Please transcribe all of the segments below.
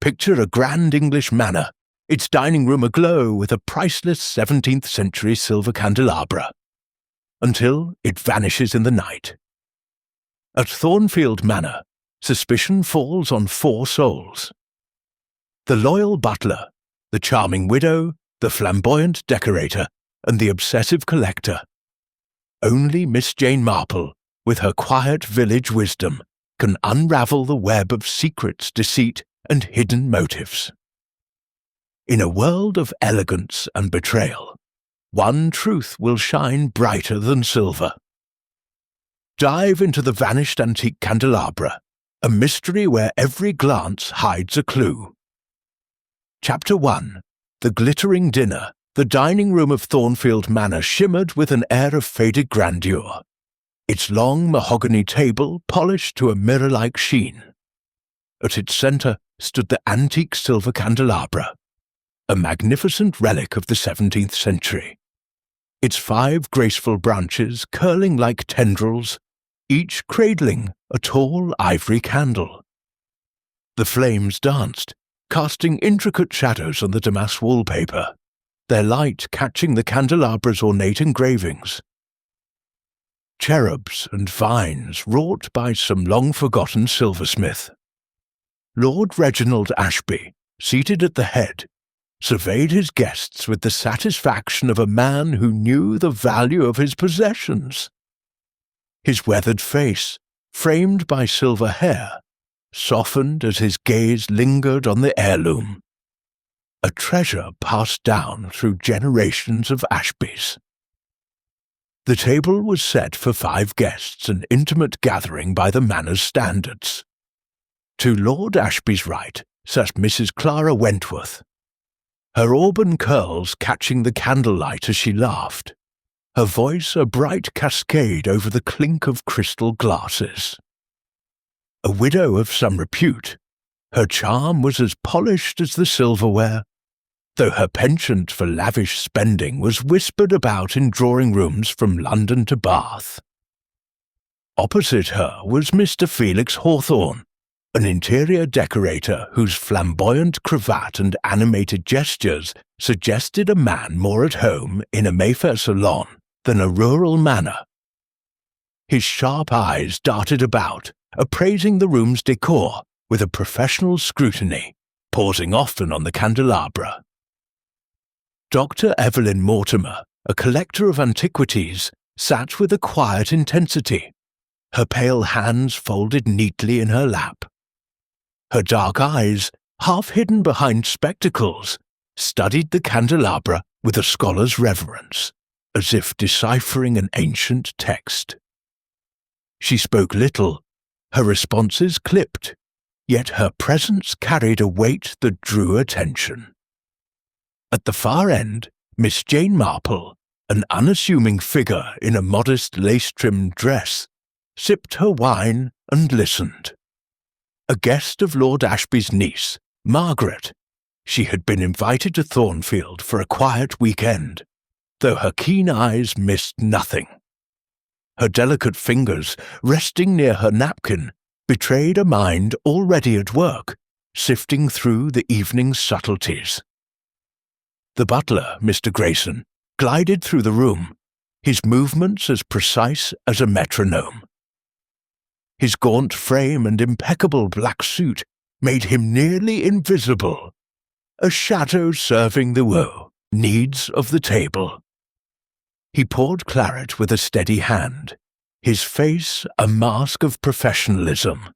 Picture a grand English manor, its dining room aglow with a priceless 17th century silver candelabra, until it vanishes in the night. At Thornfield Manor, suspicion falls on 4 souls: the loyal butler, the charming widow, the flamboyant decorator, and the obsessive collector. Only Miss Jane Marple, with her quiet village wisdom, can unravel the web of secrets, deceit, and hidden motives. In a world of elegance and betrayal, one truth will shine brighter than silver. Dive into the vanished antique candelabra, a mystery where every glance hides a clue. Chapter 1. The glittering dinner. The dining room of Thornfield Manor shimmered with an air of faded grandeur, its long mahogany table polished to a mirror-like sheen. At its centre stood the antique silver candelabra, a magnificent relic of the 17th century, its 5 graceful branches curling like tendrils, each cradling a tall ivory candle. The flames danced, casting intricate shadows on the damask wallpaper, their light catching the candelabra's ornate engravings. Cherubs and vines wrought by some long-forgotten silversmith. Lord Reginald Ashby, seated at the head, surveyed his guests with the satisfaction of a man who knew the value of his possessions. His weathered face, framed by silver hair, softened as his gaze lingered on the heirloom, a treasure passed down through generations of Ashbys. The table was set for 5 guests, an intimate gathering by the manor's standards. To Lord Ashby's right sat Mrs. Clara Wentworth, her auburn curls catching the candlelight as she laughed, her voice a bright cascade over the clink of crystal glasses. A widow of some repute, her charm was as polished as the silverware, though her penchant for lavish spending was whispered about in drawing-rooms from London to Bath. Opposite her was Mr. Felix Hawthorne, an interior decorator whose flamboyant cravat and animated gestures suggested a man more at home in a Mayfair salon than a rural manor. His sharp eyes darted about, appraising the room's decor with a professional scrutiny, pausing often on the candelabra. Dr. Evelyn Mortimer, a collector of antiquities, sat with a quiet intensity, her pale hands folded neatly in her lap. Her dark eyes, half hidden behind spectacles, studied the candelabra with a scholar's reverence, as if deciphering an ancient text. She spoke little, her responses clipped, yet her presence carried a weight that drew attention. At the far end, Miss Jane Marple, an unassuming figure in a modest lace-trimmed dress, sipped her wine and listened. A guest of Lord Ashby's niece, Margaret, she had been invited to Thornfield for a quiet weekend, though her keen eyes missed nothing. Her delicate fingers, resting near her napkin, betrayed a mind already at work, sifting through the evening's subtleties. The butler, Mr. Grayson, glided through the room, his movements as precise as a metronome. His gaunt frame and impeccable black suit made him nearly invisible, a shadow serving the needs of the table. He poured claret with a steady hand, his face a mask of professionalism,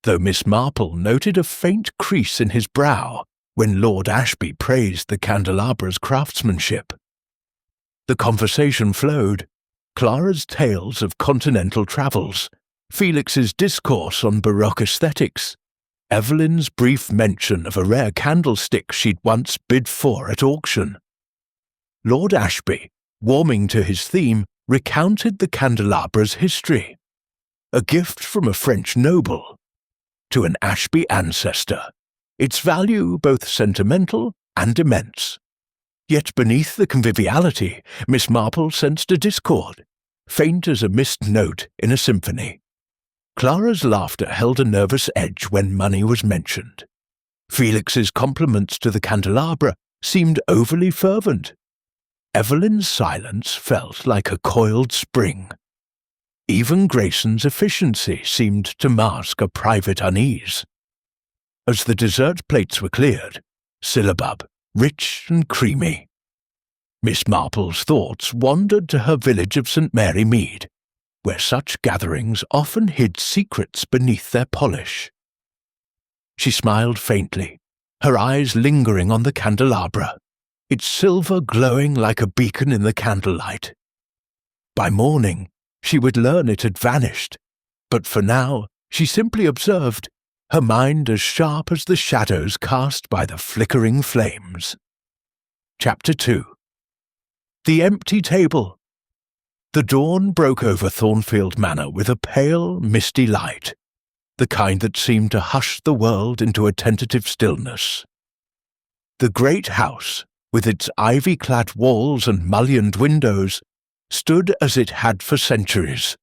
though Miss Marple noted a faint crease in his brow when Lord Ashby praised the candelabra's craftsmanship. The conversation flowed, Clara's tales of continental travels, Felix's discourse on Baroque aesthetics, Evelyn's brief mention of a rare candlestick she'd once bid for at auction. Lord Ashby, warming to his theme, recounted the candelabra's history, a gift from a French noble to an Ashby ancestor, its value both sentimental and immense. Yet beneath the conviviality, Miss Marple sensed a discord, faint as a missed note in a symphony. Clara's laughter held a nervous edge when money was mentioned. Felix's compliments to the candelabra seemed overly fervent. Evelyn's silence felt like a coiled spring. Even Grayson's efficiency seemed to mask a private unease. As the dessert plates were cleared, syllabub, rich and creamy, Miss Marple's thoughts wandered to her village of St. Mary Mead, where such gatherings often hid secrets beneath their polish. She smiled faintly, her eyes lingering on the candelabra, its silver glowing like a beacon in the candlelight. By morning, she would learn it had vanished, but for now she simply observed, her mind as sharp as the shadows cast by the flickering flames. Chapter 2. The Empty Table. The dawn broke over Thornfield Manor with a pale, misty light, the kind that seemed to hush the world into a tentative stillness. The great house, with its ivy-clad walls and mullioned windows, stood as it had for centuries,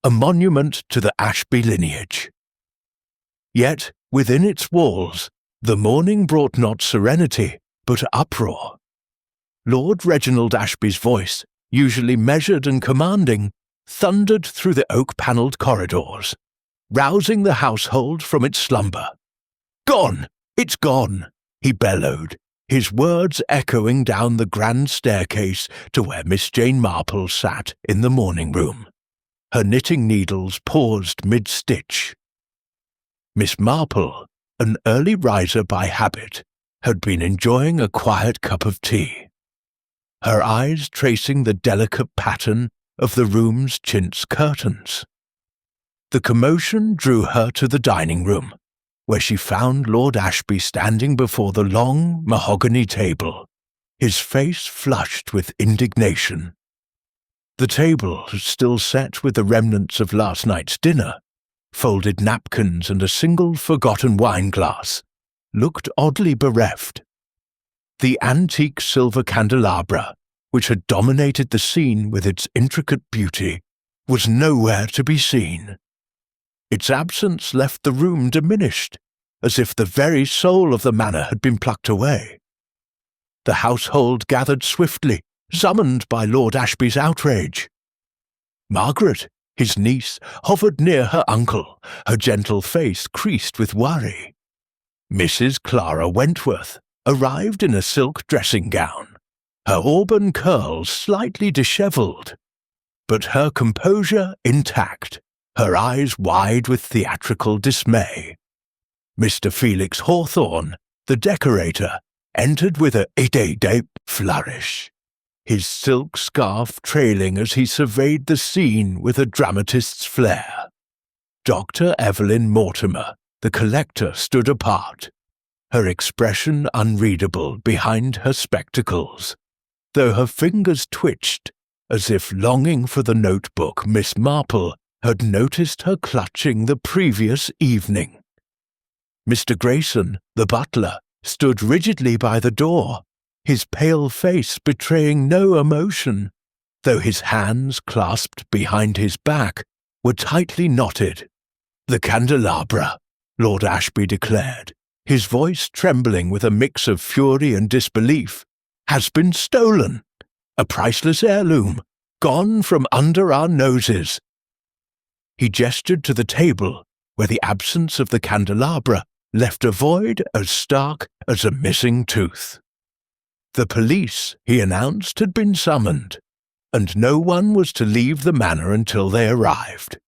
a monument to the Ashby lineage. Yet, within its walls, the morning brought not serenity, but uproar. Lord Reginald Ashby's voice, usually measured and commanding, thundered through the oak-panelled corridors, rousing the household from its slumber. "Gone! It's gone!" he bellowed, his words echoing down the grand staircase to where Miss Jane Marple sat in the morning-room, her knitting needles paused mid-stitch. Miss Marple, an early riser by habit, had been enjoying a quiet cup of tea, her eyes tracing the delicate pattern of the room's chintz curtains. The commotion drew her to the dining-room, where she found Lord Ashby standing before the long mahogany table, his face flushed with indignation. The table, still set with the remnants of last night's dinner, folded napkins and a single forgotten wine-glass, looked oddly bereft. The antique silver candelabra, which had dominated the scene with its intricate beauty, was nowhere to be seen. Its absence left the room diminished, as if the very soul of the manor had been plucked away. The household gathered swiftly, summoned by Lord Ashby's outrage. Margaret, his niece, hovered near her uncle, her gentle face creased with worry. Mrs. Clara Wentworth arrived in a silk dressing-gown, her auburn curls slightly dishevelled, but her composure intact, her eyes wide with theatrical dismay. Mr. Felix Hawthorne, the decorator, entered with a "ide-de" flourish, his silk scarf trailing as he surveyed the scene with a dramatist's flair. Dr. Evelyn Mortimer, the collector, stood apart, her expression unreadable behind her spectacles, though her fingers twitched as if longing for the notebook Miss Marple had noticed her clutching the previous evening. Mr. Grayson, the butler, stood rigidly by the door, his pale face betraying no emotion, though his hands, clasped behind his back, were tightly knotted. "The candelabra," Lord Ashby declared, his voice trembling with a mix of fury and disbelief, "has been stolen. A priceless heirloom, gone from under our noses." He gestured to the table, where the absence of the candelabra left a void as stark as a missing tooth. The police, he announced, had been summoned, and no one was to leave the manor until they arrived.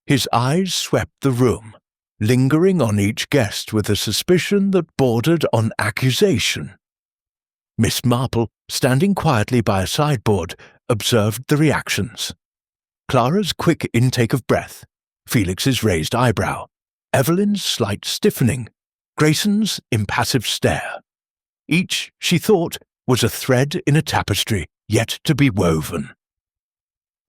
His eyes swept the room, lingering on each guest with a suspicion that bordered on accusation. Miss Marple, standing quietly by a sideboard, observed the reactions. Clara's quick intake of breath, Felix's raised eyebrow, Evelyn's slight stiffening, Grayson's impassive stare. Each, she thought, was a thread in a tapestry yet to be woven.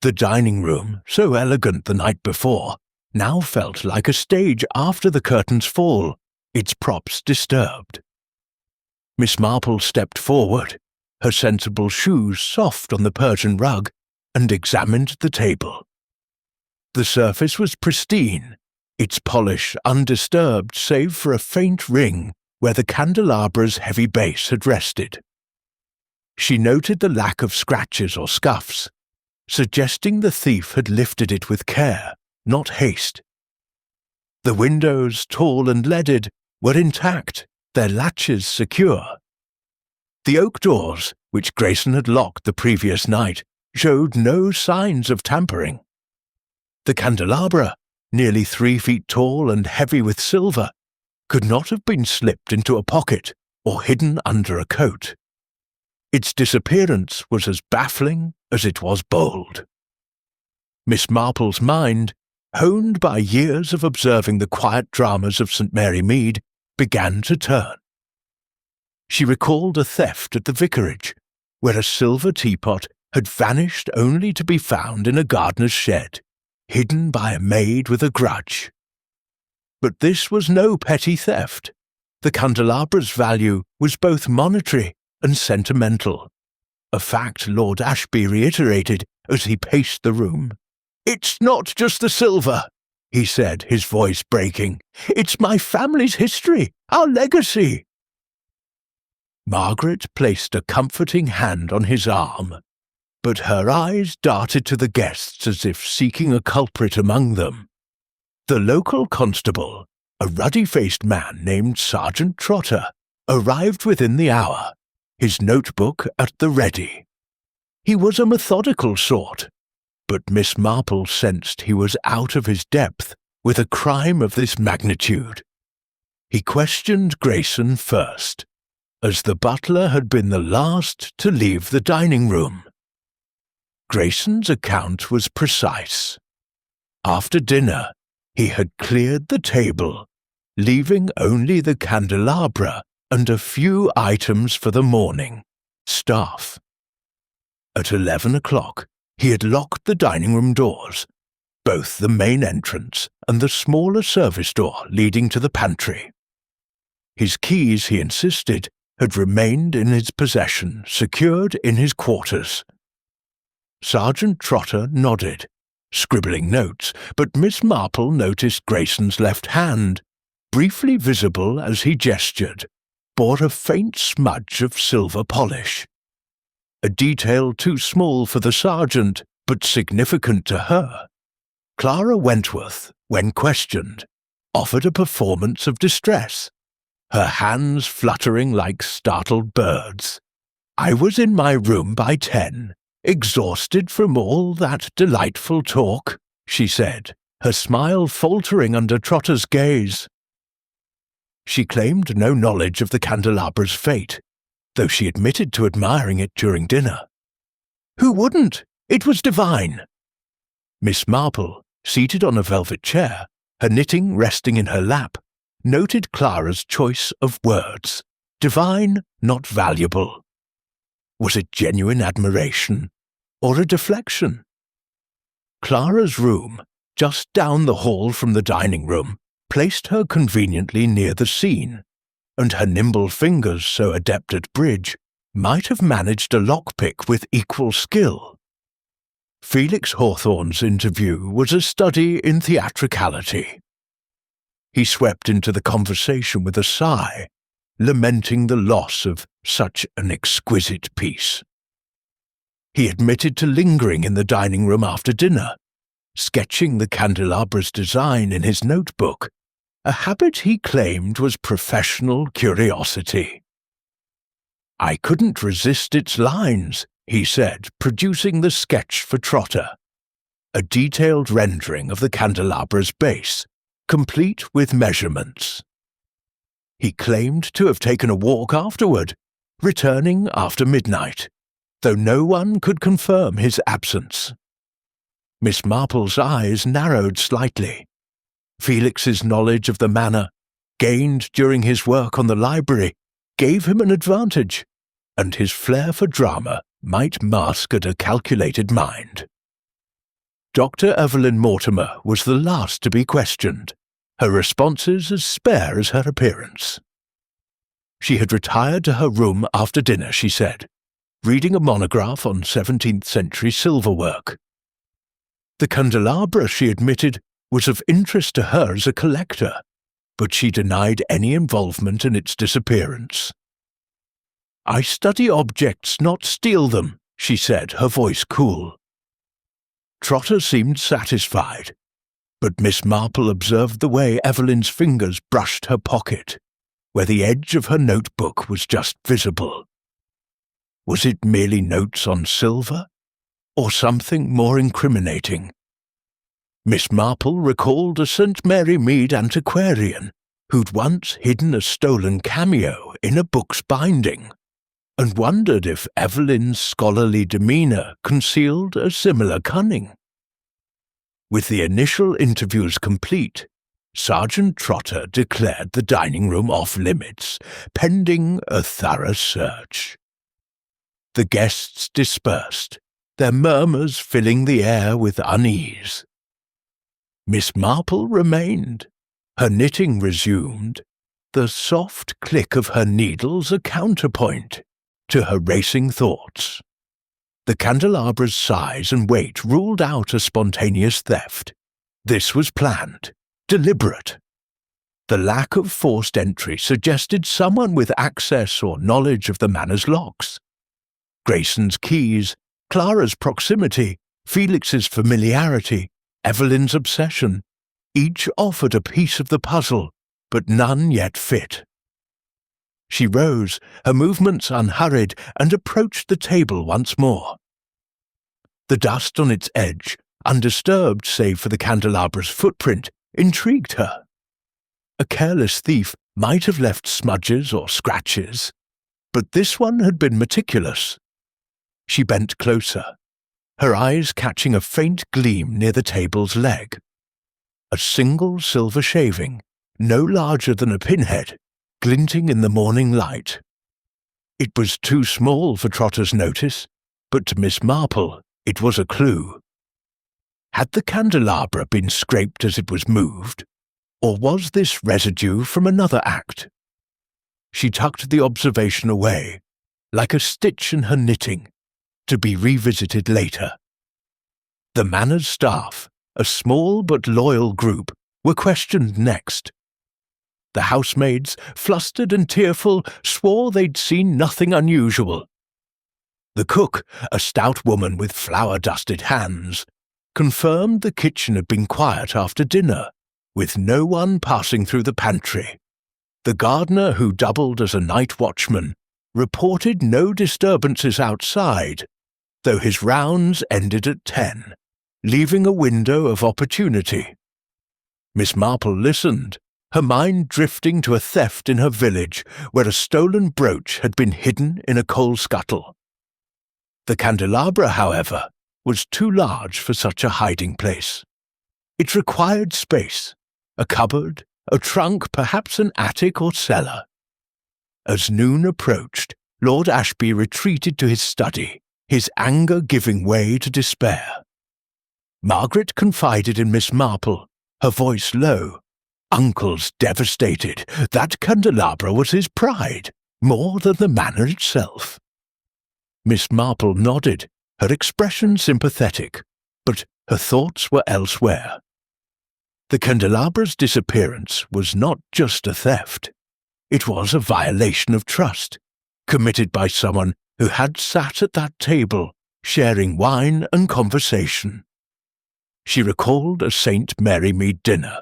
The dining-room, so elegant the night before, now felt like a stage after the curtain's fall, its props disturbed. Miss Marple stepped forward, her sensible shoes soft on the Persian rug, and examined the table. The surface was pristine, its polish undisturbed save for a faint ring where the candelabra's heavy base had rested. She noted the lack of scratches or scuffs, suggesting the thief had lifted it with care, not haste. The windows, tall and leaded, were intact, their latches secure. The oak doors, which Grayson had locked the previous night, showed no signs of tampering. The candelabra, nearly 3 feet tall and heavy with silver, could not have been slipped into a pocket or hidden under a coat. Its disappearance was as baffling as it was bold. Miss Marple's mind, honed by years of observing the quiet dramas of St. Mary Mead, began to turn. She recalled a theft at the vicarage, where a silver teapot had vanished only to be found in a gardener's shed, hidden by a maid with a grudge. But this was no petty theft. The candelabra's value was both monetary and sentimental, a fact Lord Ashby reiterated as he paced the room. "It's not just the silver," he said, his voice breaking. "It's my family's history, our legacy." Margaret placed a comforting hand on his arm, but her eyes darted to the guests as if seeking a culprit among them. The local constable, a ruddy-faced man named Sergeant Trotter, arrived within the hour, his notebook at the ready. He was a methodical sort, but Miss Marple sensed he was out of his depth with a crime of this magnitude. He questioned Grayson first, as the butler had been the last to leave the dining room. Grayson's account was precise. After dinner, he had cleared the table, leaving only the candelabra and a few items for the morning, staff. At 11 o'clock, he had locked the dining room doors, both the main entrance and the smaller service door leading to the pantry. His keys, he insisted, had remained in his possession, secured in his quarters. Sergeant Trotter nodded, scribbling notes, but Miss Marple noticed Grayson's left hand, briefly visible as he gestured, bore a faint smudge of silver polish. A detail too small for the sergeant, but significant to her. Clara Wentworth, when questioned, offered a performance of distress, her hands fluttering like startled birds. "I was in my room by 10, exhausted from all that delightful talk," she said, her smile faltering under Trotter's gaze. She claimed no knowledge of the candelabra's fate, though she admitted to admiring it during dinner. "Who wouldn't? It was divine." Miss Marple, seated on a velvet chair, her knitting resting in her lap, noted Clara's choice of words. Divine, not valuable. Was it genuine admiration, or a deflection? Clara's room, just down the hall from the dining room, placed her conveniently near the scene, and her nimble fingers, so adept at bridge, might have managed a lockpick with equal skill. Felix Hawthorne's interview was a study in theatricality. He swept into the conversation with a sigh, lamenting the loss of such an exquisite piece. He admitted to lingering in the dining room after dinner, sketching the candelabra's design in his notebook, a habit he claimed was professional curiosity. "I couldn't resist its lines," he said, producing the sketch for Trotter, a detailed rendering of the candelabra's base, complete with measurements. He claimed to have taken a walk afterward, returning after midnight, though no one could confirm his absence. Miss Marple's eyes narrowed slightly. Felix's knowledge of the manor, gained during his work on the library, gave him an advantage, and his flair for drama might mask at a calculated mind. Dr. Evelyn Mortimer was the last to be questioned, her responses as spare as her appearance. She had retired to her room after dinner, she said, reading a monograph on 17th-century silverwork. The candelabra, she admitted, was of interest to her as a collector, but she denied any involvement in its disappearance. "I study objects, not steal them," she said, her voice cool. Trotter seemed satisfied, but Miss Marple observed the way Evelyn's fingers brushed her pocket, where the edge of her notebook was just visible. Was it merely notes on silver, or something more incriminating? Miss Marple recalled a St. Mary Mead antiquarian who'd once hidden a stolen cameo in a book's binding, and wondered if Evelyn's scholarly demeanour concealed a similar cunning. With the initial interviews complete, Sergeant Trotter declared the dining room off limits, pending a thorough search. The guests dispersed, their murmurs filling the air with unease. Miss Marple remained, her knitting resumed, the soft click of her needles a counterpoint to her racing thoughts. The candelabra's size and weight ruled out a spontaneous theft. This was planned, deliberate. The lack of forced entry suggested someone with access or knowledge of the manor's locks. Grayson's keys, Clara's proximity, Felix's familiarity, Evelyn's obsession, each offered a piece of the puzzle, but none yet fit. She rose, her movements unhurried, and approached the table once more. The dust on its edge, undisturbed save for the candelabra's footprint, intrigued her. A careless thief might have left smudges or scratches, but this one had been meticulous. She bent closer, her eyes catching a faint gleam near the table's leg. A single silver shaving, no larger than a pinhead, glinting in the morning light. It was too small for Trotter's notice, but to Miss Marple it was a clue. Had the candelabra been scraped as it was moved, or was this residue from another act? She tucked the observation away, like a stitch in her knitting, to be revisited later. The manor's staff, a small but loyal group, were questioned next. The housemaids, flustered and tearful, swore they'd seen nothing unusual. The cook, a stout woman with flour-dusted hands, confirmed the kitchen had been quiet after dinner, with no one passing through the pantry. The gardener, who doubled as a night watchman, reported no disturbances outside, though his rounds ended at 10, leaving a window of opportunity. Miss Marple listened, her mind drifting to a theft in her village where a stolen brooch had been hidden in a coal scuttle. The candelabra, however, was too large for such a hiding place. It required space, a cupboard, a trunk, perhaps an attic or cellar. As noon approached, Lord Ashby retreated to his study, his anger giving way to despair. Margaret confided in Miss Marple, her voice low. Uncle's devastated. That candelabra was his pride, more than the manor itself. Miss Marple nodded, her expression sympathetic, but her thoughts were elsewhere. The candelabra's disappearance was not just a theft. It was a violation of trust, committed by someone who had sat at that table, sharing wine and conversation. She recalled a St. Mary Mead dinner,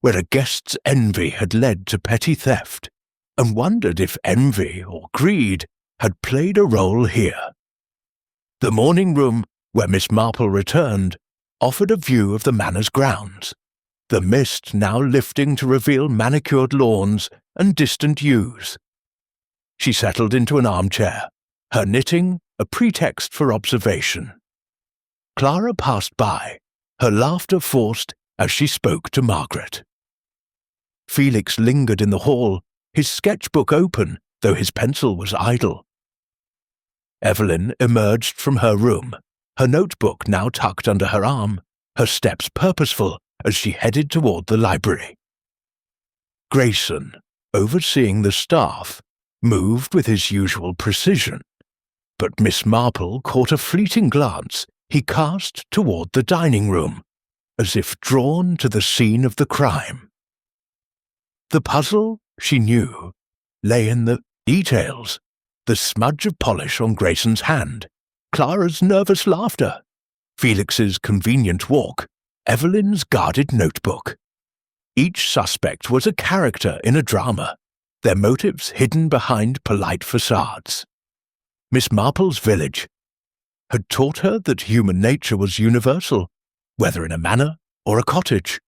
where a guest's envy had led to petty theft, and wondered if envy or greed had played a role here. The morning room, where Miss Marple returned, offered a view of the manor's grounds, the mist now lifting to reveal manicured lawns and distant yews. She settled into an armchair, her knitting a pretext for observation. Clara passed by, her laughter forced as she spoke to Margaret. Felix lingered in the hall, his sketchbook open, though his pencil was idle. Evelyn emerged from her room, her notebook now tucked under her arm, her steps purposeful as she headed toward the library. Grayson, overseeing the staff, moved with his usual precision, but Miss Marple caught a fleeting glance he cast toward the dining room, as if drawn to the scene of the crime. The puzzle, she knew, lay in the details: the smudge of polish on Grayson's hand, Clara's nervous laughter, Felix's convenient walk, Evelyn's guarded notebook. Each suspect was a character in a drama, their motives hidden behind polite facades. Miss Marple's village had taught her that human nature was universal, whether in a manor or a cottage.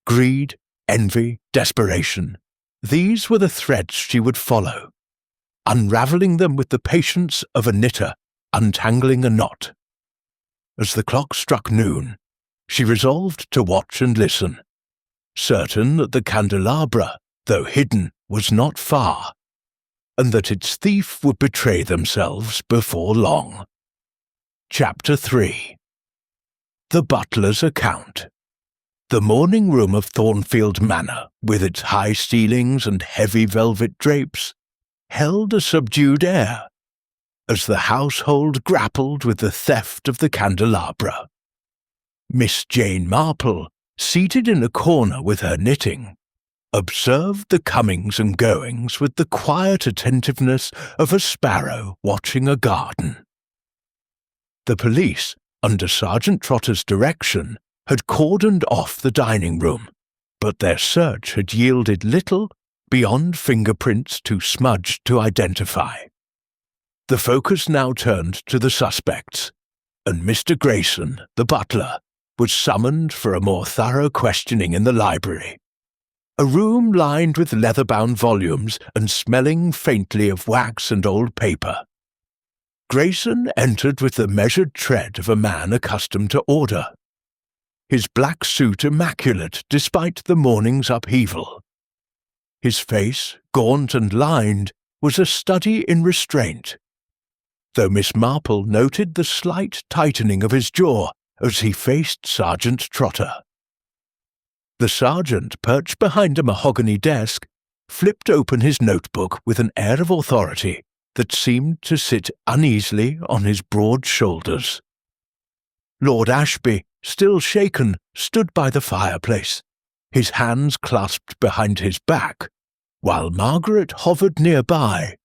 Greed, envy, desperation, these were the threads she would follow, unravelling them with the patience of a knitter untangling a knot. As the clock struck noon, she resolved to watch and listen, certain that the candelabra, though hidden, was not far, and that its thief would betray themselves before long. Chapter 3. The Butler's Account. The morning room of Thornfield Manor, with its high ceilings and heavy velvet drapes, held a subdued air, as the household grappled with the theft of the candelabra. Miss Jane Marple, seated in a corner with her knitting, observed the comings and goings with the quiet attentiveness of a sparrow watching a garden. The police, under Sergeant Trotter's direction, had cordoned off the dining room, but their search had yielded little beyond fingerprints too smudged to identify. The focus now turned to the suspects, and Mr. Grayson, the butler, was summoned for a more thorough questioning in the library, a room lined with leather-bound volumes and smelling faintly of wax and old paper. Grayson entered with the measured tread of a man accustomed to order, his black suit immaculate despite the morning's upheaval. His face, gaunt and lined, was a study in restraint, though Miss Marple noted the slight tightening of his jaw as he faced Sergeant Trotter. The sergeant, perched behind a mahogany desk, flipped open his notebook with an air of authority that seemed to sit uneasily on his broad shoulders. Lord Ashby, still shaken, stood by the fireplace, his hands clasped behind his back, while Margaret hovered nearby,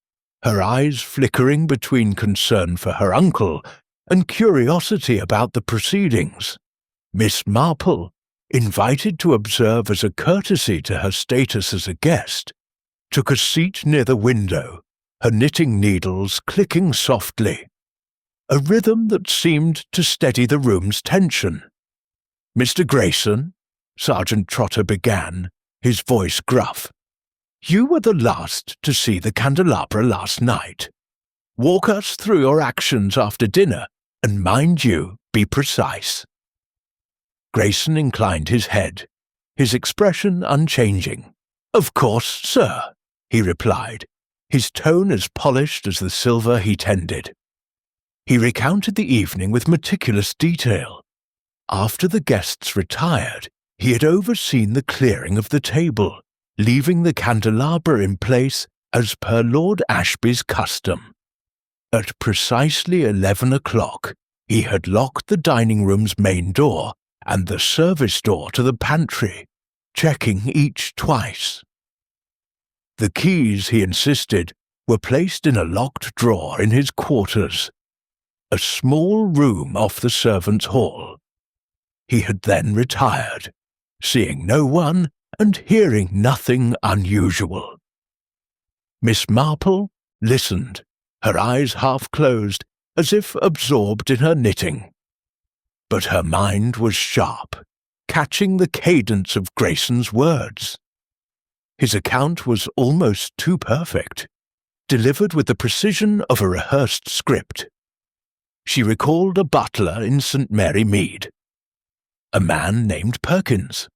her eyes flickering between concern for her uncle and curiosity about the proceedings. Miss Marple, invited to observe as a courtesy to her status as a guest, took a seat near the window, her knitting needles clicking softly, a rhythm that seemed to steady the room's tension. "Mr. Grayson," Sergeant Trotter began, his voice gruff, "you were the last to see the candelabra last night. Walk us through your actions after dinner, and mind you, be precise." Grayson inclined his head, his expression unchanging. "Of course, sir," he replied, his tone as polished as the silver he tended. He recounted the evening with meticulous detail. After the guests retired, he had overseen the clearing of the table, leaving the candelabra in place as per Lord Ashby's custom. At precisely 11 o'clock, he had locked the dining room's main door and the service door to the pantry, checking each twice. The keys, he insisted, were placed in a locked drawer in his quarters, a small room off the servants' hall. He had then retired, seeing no one and hearing nothing unusual. Miss Marple listened, her eyes half closed, as if absorbed in her knitting. But her mind was sharp, catching the cadence of Grayson's words. His account was almost too perfect, delivered with the precision of a rehearsed script. She recalled a butler in St. Mary Mead, a man named Perkins,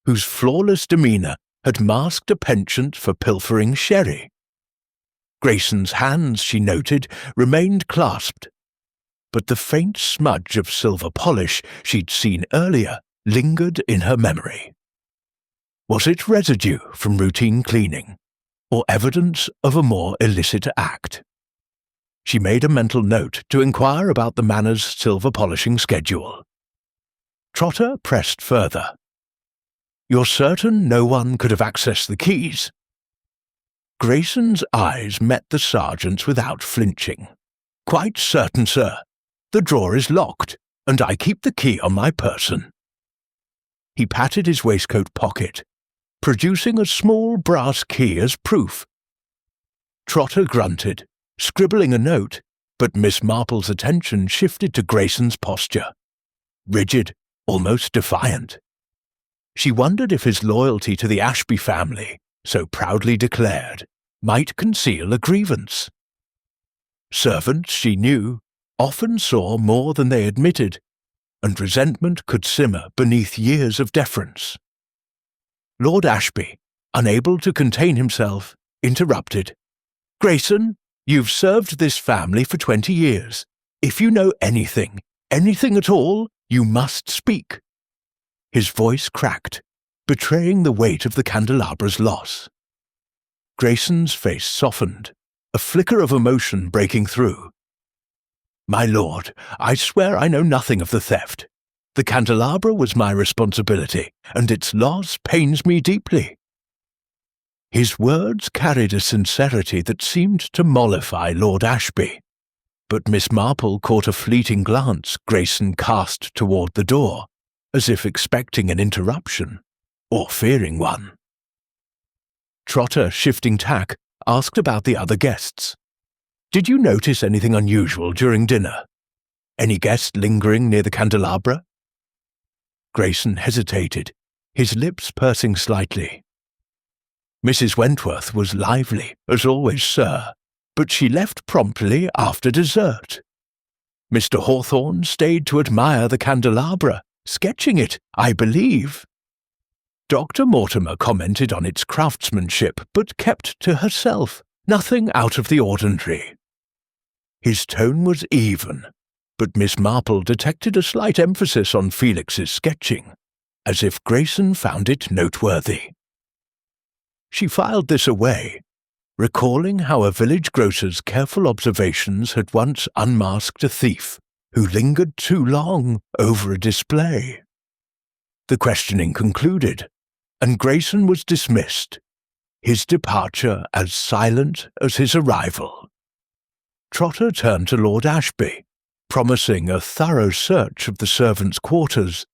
whose flawless demeanour had masked a penchant for pilfering sherry. Grayson's hands, she noted, remained clasped, but the faint smudge of silver polish she'd seen earlier lingered in her memory. Was it residue from routine cleaning, or evidence of a more illicit act? She made a mental note to inquire about the manor's silver polishing schedule. Trotter pressed further. "You're certain no one could have accessed the keys?" Grayson's eyes met the sergeant's without flinching. "Quite certain, sir. The drawer is locked, and I keep the key on my person." He patted his waistcoat pocket, producing a small brass key as proof. Trotter grunted, scribbling a note, but Miss Marple's attention shifted to Grayson's posture. Rigid, almost defiant. She wondered if his loyalty to the Ashby family, so proudly declared, might conceal a grievance. Servants, she knew, often saw more than they admitted, and resentment could simmer beneath years of deference. Lord Ashby, unable to contain himself, interrupted. "Grayson, you've served this family for 20 years. If you know anything at all, you must speak." His voice cracked, betraying the weight of the Candelabra's loss. Grayson's face softened, a flicker of emotion breaking through. "My lord, I swear I know nothing of the theft. The Candelabra was my responsibility, and its loss pains me deeply." His words carried a sincerity that seemed to mollify Lord Ashby, but Miss Marple caught a fleeting glance Grayson cast toward the door, as if expecting an interruption, or fearing one. Trotter, shifting tack, asked about the other guests. "Did you notice anything unusual during dinner? Any guest lingering near the Candelabra?" Grayson hesitated, his lips pursing slightly. "Mrs. Wentworth was lively, as always, sir, but she left promptly after dessert. Mr. Hawthorne stayed to admire the Candelabra, sketching it, I believe. Dr. Mortimer commented on its craftsmanship, but kept to herself, nothing out of the ordinary." His tone was even, but Miss Marple detected a slight emphasis on Felix's sketching, as if Grayson found it noteworthy. She filed this away, recalling how a village grocer's careful observations had once unmasked a thief who lingered too long over a display. The questioning concluded, and Grayson was dismissed, his departure as silent as his arrival. Trotter turned to Lord Ashby, promising a thorough search of the servants' quarters,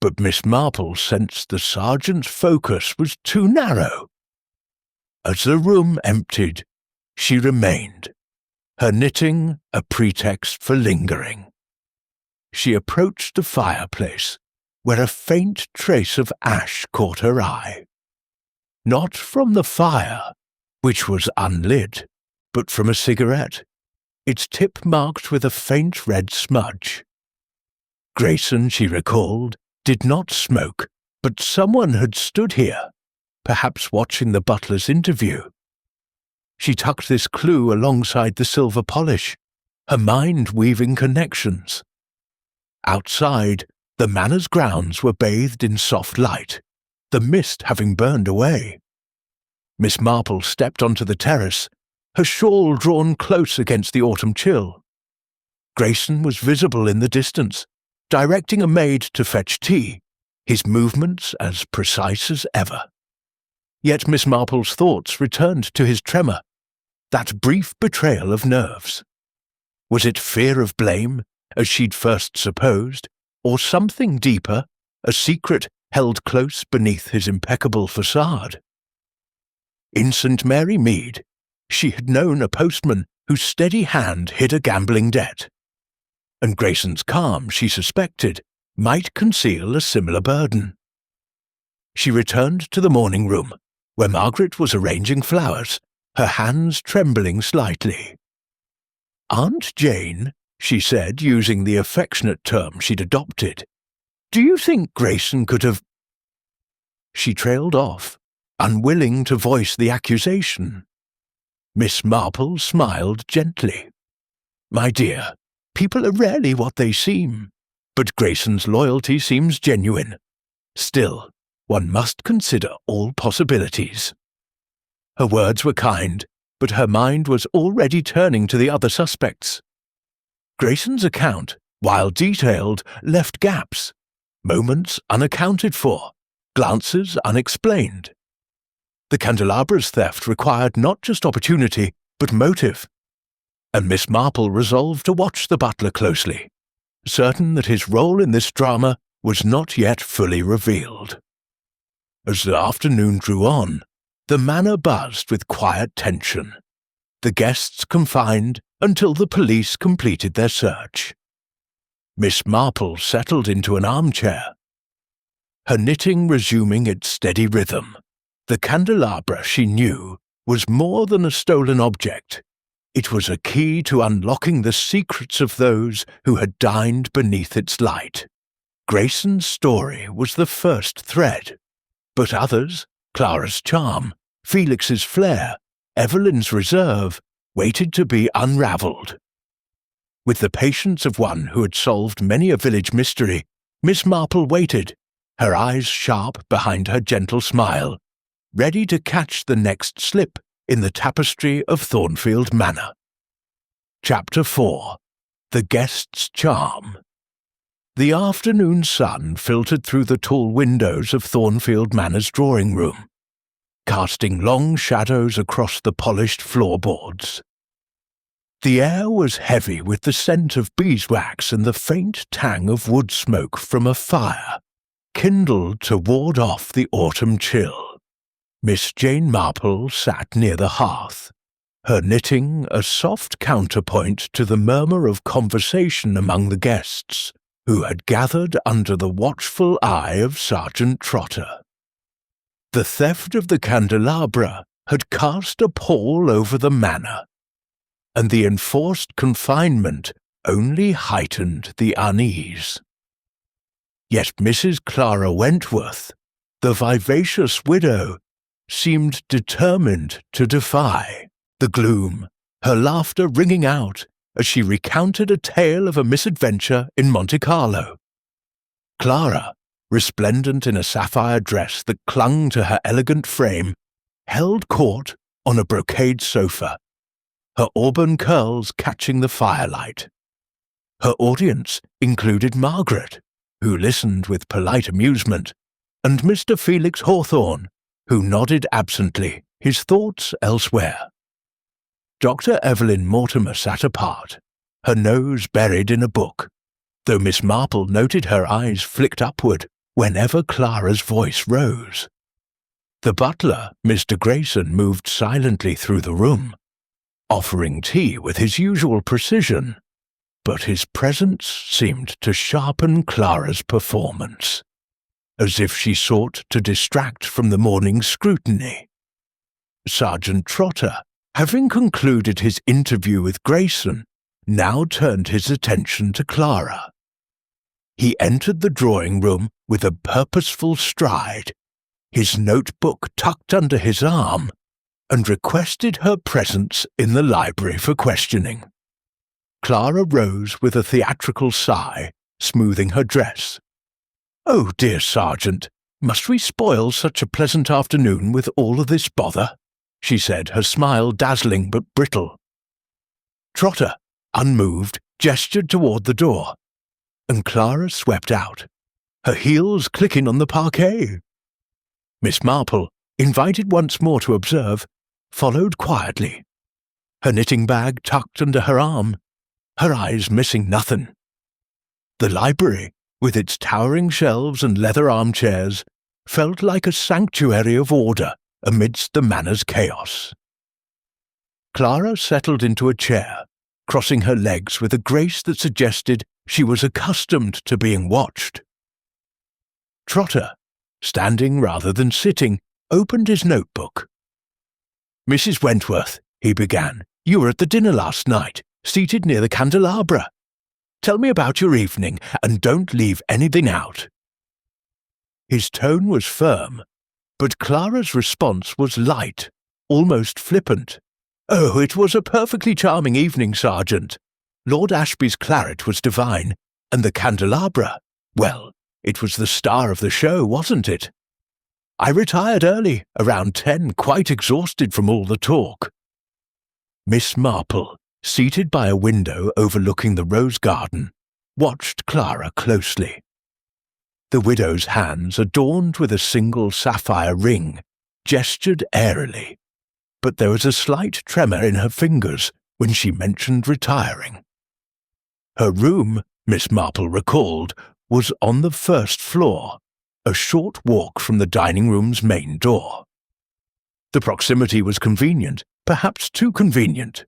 but Miss Marple sensed the sergeant's focus was too narrow. As the room emptied, she remained, her knitting a pretext for lingering. She approached the fireplace, where a faint trace of ash caught her eye. Not from the fire, which was unlit, but from a cigarette, its tip marked with a faint red smudge. Grayson, she recalled, did not smoke, but someone had stood here, perhaps watching the butler's interview. She tucked this clue alongside the silver polish, her mind weaving connections. Outside, the manor's grounds were bathed in soft light, the mist having burned away. Miss Marple stepped onto the terrace, her shawl drawn close against the autumn chill. Grayson was visible in the distance, directing a maid to fetch tea, his movements as precise as ever. Yet Miss Marple's thoughts returned to his tremor, that brief betrayal of nerves. Was it fear of blame, as she'd first supposed, or something deeper, a secret held close beneath his impeccable facade? In St. Mary Mead, she had known a postman whose steady hand hid a gambling debt, and Grayson's calm, she suspected, might conceal a similar burden. She returned to the morning room, where Margaret was arranging flowers, her hands trembling slightly. "Aunt Jane," she said, using the affectionate term she'd adopted, "do you think Grayson could have—" She trailed off, unwilling to voice the accusation. Miss Marple smiled gently. "My dear, people are rarely what they seem, but Grayson's loyalty seems genuine. Still, one must consider all possibilities." Her words were kind, but her mind was already turning to the other suspects. Grayson's account, while detailed, left gaps. moments unaccounted for, glances unexplained. The Candelabra's theft required not just opportunity, but motive, and Miss Marple resolved to watch the butler closely, certain that his role in this drama was not yet fully revealed. As the afternoon drew on, the manor buzzed with quiet tension, the guests confined until the police completed their search. Miss Marple settled into an armchair, her knitting resuming its steady rhythm. The candelabra, she knew, was more than a stolen object. It was a key to unlocking the secrets of those who had dined beneath its light. Grayson's story was the first thread, but others, Clara's charm, Felix's flair, Evelyn's reserve, waited to be unravelled. With the patience of one who had solved many a village mystery, Miss Marple waited, her eyes sharp behind her gentle smile, ready to catch the next slip in the tapestry of Thornfield Manor. Chapter 4. The Guest's Charm. The afternoon sun filtered through the tall windows of Thornfield Manor's drawing-room, casting long shadows across the polished floorboards. The air was heavy with the scent of beeswax and the faint tang of wood smoke from a fire, kindled to ward off the autumn chill. Miss Jane Marple sat near the hearth, her knitting a soft counterpoint to the murmur of conversation among the guests, who had gathered under the watchful eye of Sergeant Trotter. The theft of the candelabra had cast a pall over the manor, and the enforced confinement only heightened the unease. Yet Mrs. Clara Wentworth, the vivacious widow, seemed determined to defy the gloom, her laughter ringing out as she recounted a tale of a misadventure in Monte Carlo. Clara, resplendent in a sapphire dress that clung to her elegant frame, held court on a brocade sofa, her auburn curls catching the firelight. Her audience included Margaret, who listened with polite amusement, and Mr. Felix Hawthorne, who nodded absently, his thoughts elsewhere. Dr. Evelyn Mortimer sat apart, her nose buried in a book, though Miss Marple noted her eyes flicked upward whenever Clara's voice rose. The butler, Mr. Grayson, moved silently through the room, offering tea with his usual precision, but his presence seemed to sharpen Clara's performance, as if she sought to distract from the morning's scrutiny. Sergeant Trotter, having concluded his interview with Grayson, now turned his attention to Clara. He entered the drawing-room with a purposeful stride, his notebook tucked under his arm, and requested her presence in the library for questioning. Clara rose with a theatrical sigh, smoothing her dress. "Oh, dear Sergeant, must we spoil such a pleasant afternoon with all of this bother?" she said, her smile dazzling but brittle. Trotter, unmoved, gestured toward the door, and Clara swept out, her heels clicking on the parquet. Miss Marple, invited once more to observe, followed quietly, her knitting bag tucked under her arm, her eyes missing nothing. The library, with its towering shelves and leather armchairs, felt like a sanctuary of order amidst the manor's chaos. Clara settled into a chair, crossing her legs with a grace that suggested she was accustomed to being watched. Trotter, standing rather than sitting, opened his notebook. "Mrs. Wentworth," he began, "you were at the dinner last night, seated near the candelabra. Tell me about your evening, and don't leave anything out." His tone was firm, but Clara's response was light, almost flippant. "Oh, it was a perfectly charming evening, Sergeant. Lord Ashby's claret was divine, and the candelabra, well, it was the star of the show, wasn't it? I retired early, around 10, quite exhausted from all the talk." Miss Marple, seated by a window overlooking the rose garden, watched Clara closely. The widow's hands, adorned with a single sapphire ring, gestured airily, but there was a slight tremor in her fingers when she mentioned retiring. Her room, Miss Marple recalled, was on the first floor, a short walk from the dining room's main door. The proximity was convenient, perhaps too convenient.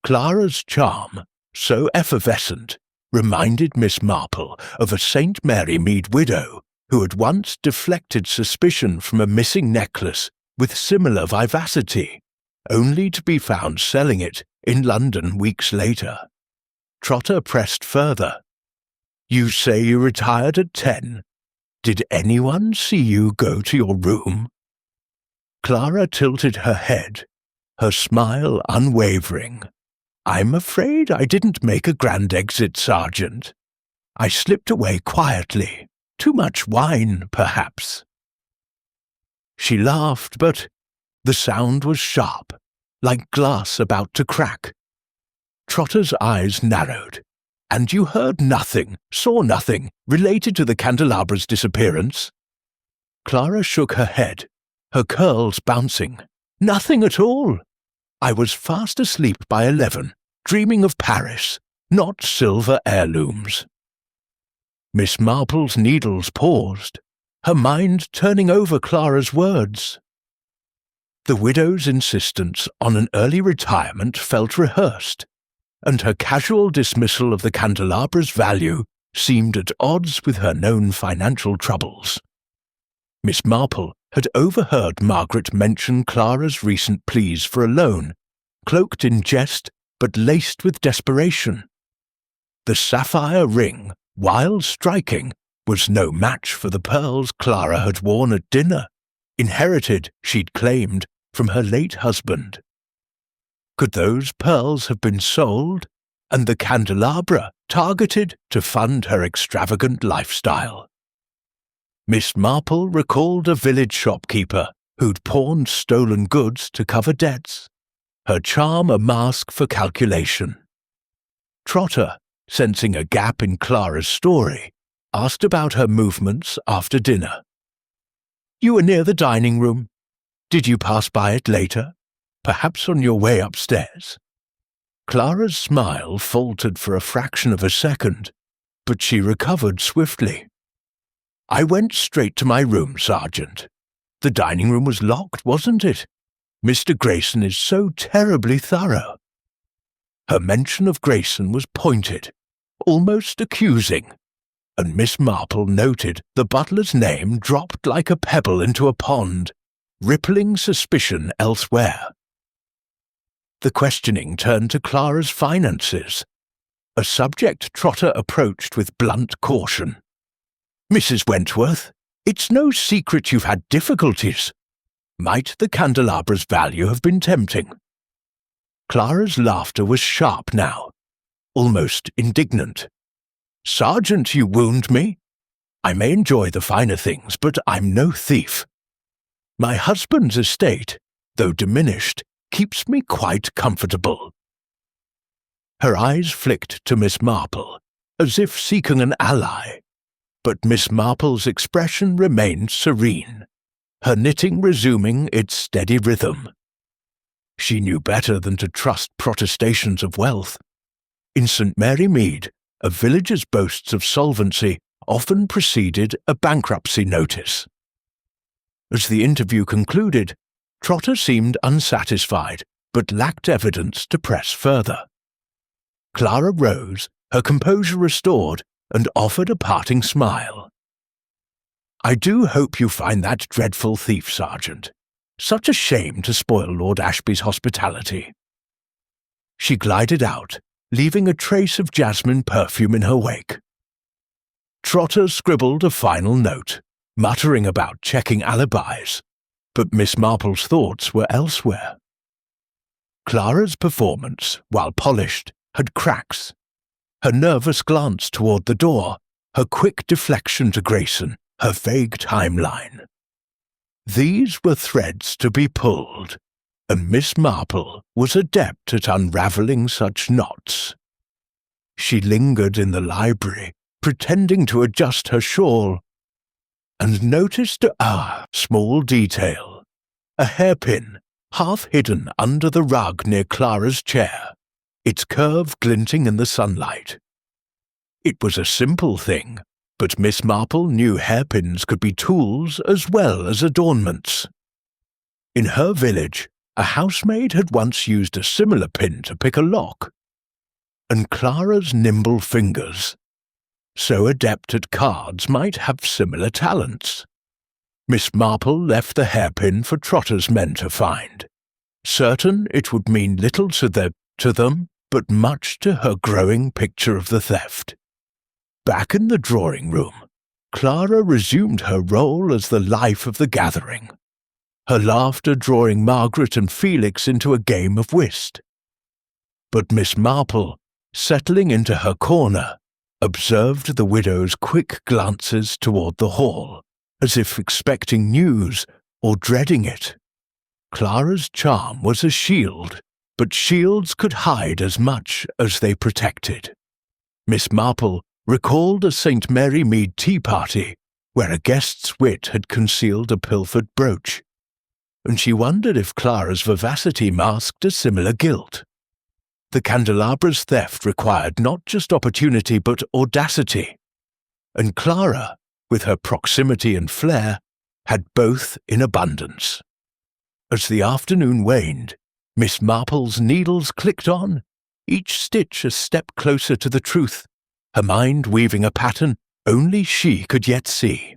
Clara's charm, so effervescent, reminded Miss Marple of a St. Mary Mead widow who had once deflected suspicion from a missing necklace with similar vivacity, only to be found selling it in London weeks later. Trotter pressed further. "You say you retired at 10. Did anyone see you go to your room?" Clara tilted her head, her smile unwavering. "I'm afraid I didn't make a grand exit, Sergeant. I slipped away quietly. Too much wine, perhaps." She laughed, but the sound was sharp, like glass about to crack. Trotter's eyes narrowed. "And you heard nothing, saw nothing, related to the Candelabra's disappearance?" Clara shook her head, her curls bouncing. "Nothing at all. I was fast asleep by 11, dreaming of Paris, not silver heirlooms." Miss Marple's needles paused, her mind turning over Clara's words. The widow's insistence on an early retirement felt rehearsed, and her casual dismissal of the Candelabra's value seemed at odds with her known financial troubles. Miss Marple had overheard Margaret mention Clara's recent pleas for a loan, cloaked in jest but laced with desperation. The sapphire ring, while striking, was no match for the pearls Clara had worn at dinner, inherited, she'd claimed, from her late husband. Could those pearls have been sold, and the candelabra targeted to fund her extravagant lifestyle? Miss Marple recalled a village shopkeeper who'd pawned stolen goods to cover debts, her charm a mask for calculation. Trotter, sensing a gap in Clara's story, asked about her movements after dinner. "You were near the dining room. Did you pass by it later? Perhaps on your way upstairs?" Clara's smile faltered for a fraction of a second, but she recovered swiftly. "I went straight to my room, Sergeant. The dining room was locked, wasn't it? Mr. Grayson is so terribly thorough." Her mention of Grayson was pointed, almost accusing, and Miss Marple noted the butler's name dropped like a pebble into a pond, rippling suspicion elsewhere. The questioning turned to Clara's finances, a subject Trotter approached with blunt caution. "Mrs. Wentworth, it's no secret you've had difficulties. Might the candelabra's value have been tempting?" Clara's laughter was sharp now, almost indignant. "Sergeant, you wound me. I may enjoy the finer things, but I'm no thief. My husband's estate, though diminished, keeps me quite comfortable." Her eyes flicked to Miss Marple, as if seeking an ally, but Miss Marple's expression remained serene, her knitting resuming its steady rhythm. She knew better than to trust protestations of wealth. In St. Mary Mead, a village's boasts of solvency often preceded a bankruptcy notice. As the interview concluded, Trotter seemed unsatisfied, but lacked evidence to press further. Clara rose, her composure restored, and offered a parting smile. "I do hope you find that dreadful thief, Sergeant. Such a shame to spoil Lord Ashby's hospitality." She glided out, leaving a trace of jasmine perfume in her wake. Trotter scribbled a final note, muttering about checking alibis, but Miss Marple's thoughts were elsewhere. Clara's performance, while polished, had cracks. Her nervous glance toward the door, her quick deflection to Grayson, her vague timeline. These were threads to be pulled, and Miss Marple was adept at unravelling such knots. She lingered in the library, pretending to adjust her shawl, and noticed small detail, a hairpin half hidden under the rug near Clara's chair, its curve glinting in the sunlight. It was a simple thing, but Miss Marple knew hairpins could be tools as well as adornments. In her village, a housemaid had once used a similar pin to pick a lock, and Clara's nimble fingers, so adept at cards, might have similar talents. Miss Marple left the hairpin for Trotter's men to find, certain it would mean little to them, but much to her growing picture of the theft. Back in the drawing room, Clara resumed her role as the life of the gathering, her laughter drawing Margaret and Felix into a game of whist. But Miss Marple, settling into her corner, observed the widow's quick glances toward the hall, as if expecting news or dreading it. Clara's charm was a shield, but shields could hide as much as they protected. Miss Marple recalled a St. Mary Mead tea party where a guest's wit had concealed a pilfered brooch, and she wondered if Clara's vivacity masked a similar guilt. The Candelabra's theft required not just opportunity but audacity, and Clara, with her proximity and flair, had both in abundance. As the afternoon waned, Miss Marple's needles clicked on, each stitch a step closer to the truth, her mind weaving a pattern only she could yet see.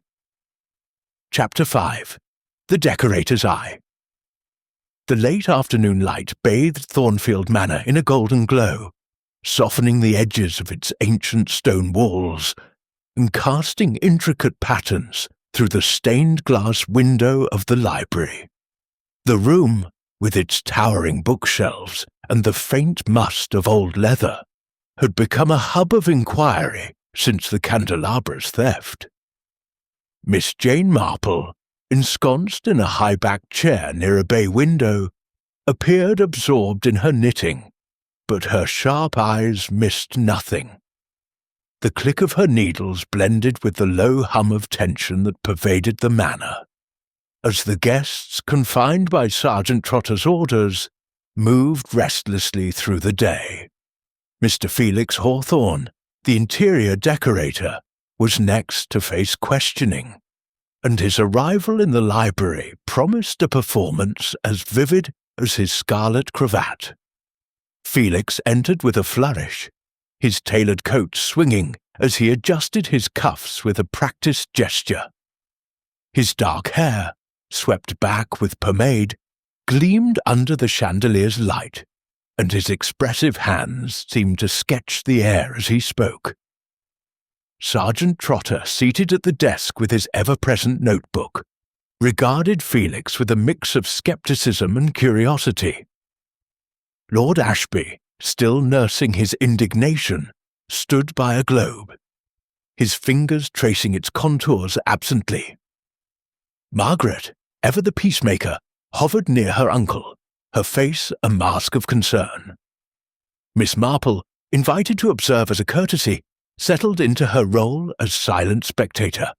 Chapter 5. The Decorator's Eye. The late afternoon light bathed Thornfield Manor in a golden glow, softening the edges of its ancient stone walls and casting intricate patterns through the stained glass window of the library. The room, with its towering bookshelves and the faint must of old leather, had become a hub of inquiry since the Candelabra's theft. Miss Jane Marple, ensconced in a high-backed chair near a bay window, appeared absorbed in her knitting, but her sharp eyes missed nothing. The click of her needles blended with the low hum of tension that pervaded the manor, as the guests, confined by Sergeant Trotter's orders, moved restlessly through the day. Mr. Felix Hawthorne, the interior decorator, was next to face questioning, and his arrival in the library promised a performance as vivid as his scarlet cravat. Felix entered with a flourish, his tailored coat swinging as he adjusted his cuffs with a practiced gesture. His dark hair, swept back with pomade, gleamed under the chandelier's light, and his expressive hands seemed to sketch the air as he spoke. Sergeant Trotter, seated at the desk with his ever-present notebook, regarded Felix with a mix of skepticism and curiosity. Lord Ashby, still nursing his indignation, stood by a globe, his fingers tracing its contours absently. Margaret, ever the peacemaker, hovered near her uncle, her face a mask of concern. Miss Marple, invited to observe as a courtesy, settled into her role as silent spectator,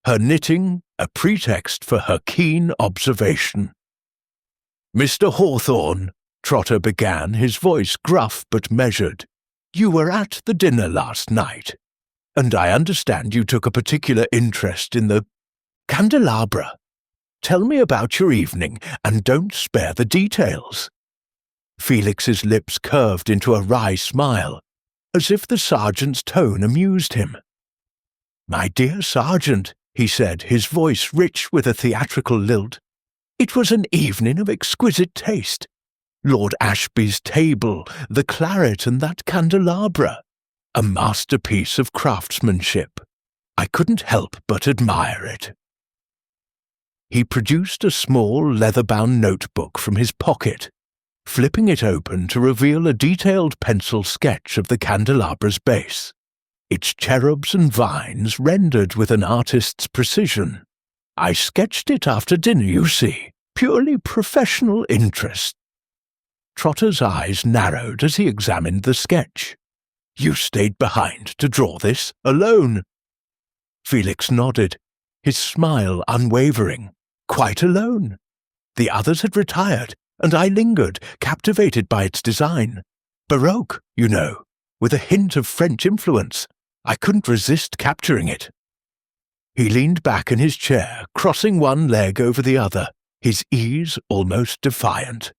her knitting a pretext for her keen observation. "Mr. Hawthorne," Trotter began, his voice gruff but measured, "you were at the dinner last night, and I understand you took a particular interest in the Candelabra. Tell me about your evening, and don't spare the details." Felix's lips curved into a wry smile, as if the sergeant's tone amused him. "My dear sergeant," he said, his voice rich with a theatrical lilt, "it was an evening of exquisite taste. Lord Ashby's table, the claret, and that candelabra, a masterpiece of craftsmanship. I couldn't help but admire it." He produced a small leather-bound notebook from his pocket, flipping it open to reveal a detailed pencil sketch of the candelabra's base, its cherubs and vines rendered with an artist's precision. "I sketched it after dinner, you see, purely professional interest." Trotter's eyes narrowed as he examined the sketch. You stayed behind to draw this alone." Felix nodded, his smile unwavering. "Quite alone. The others had retired, and I lingered, captivated by its design. Baroque, you know, with a hint of French influence. I couldn't resist capturing it." He leaned back in his chair, crossing one leg over the other, his ease almost defiant.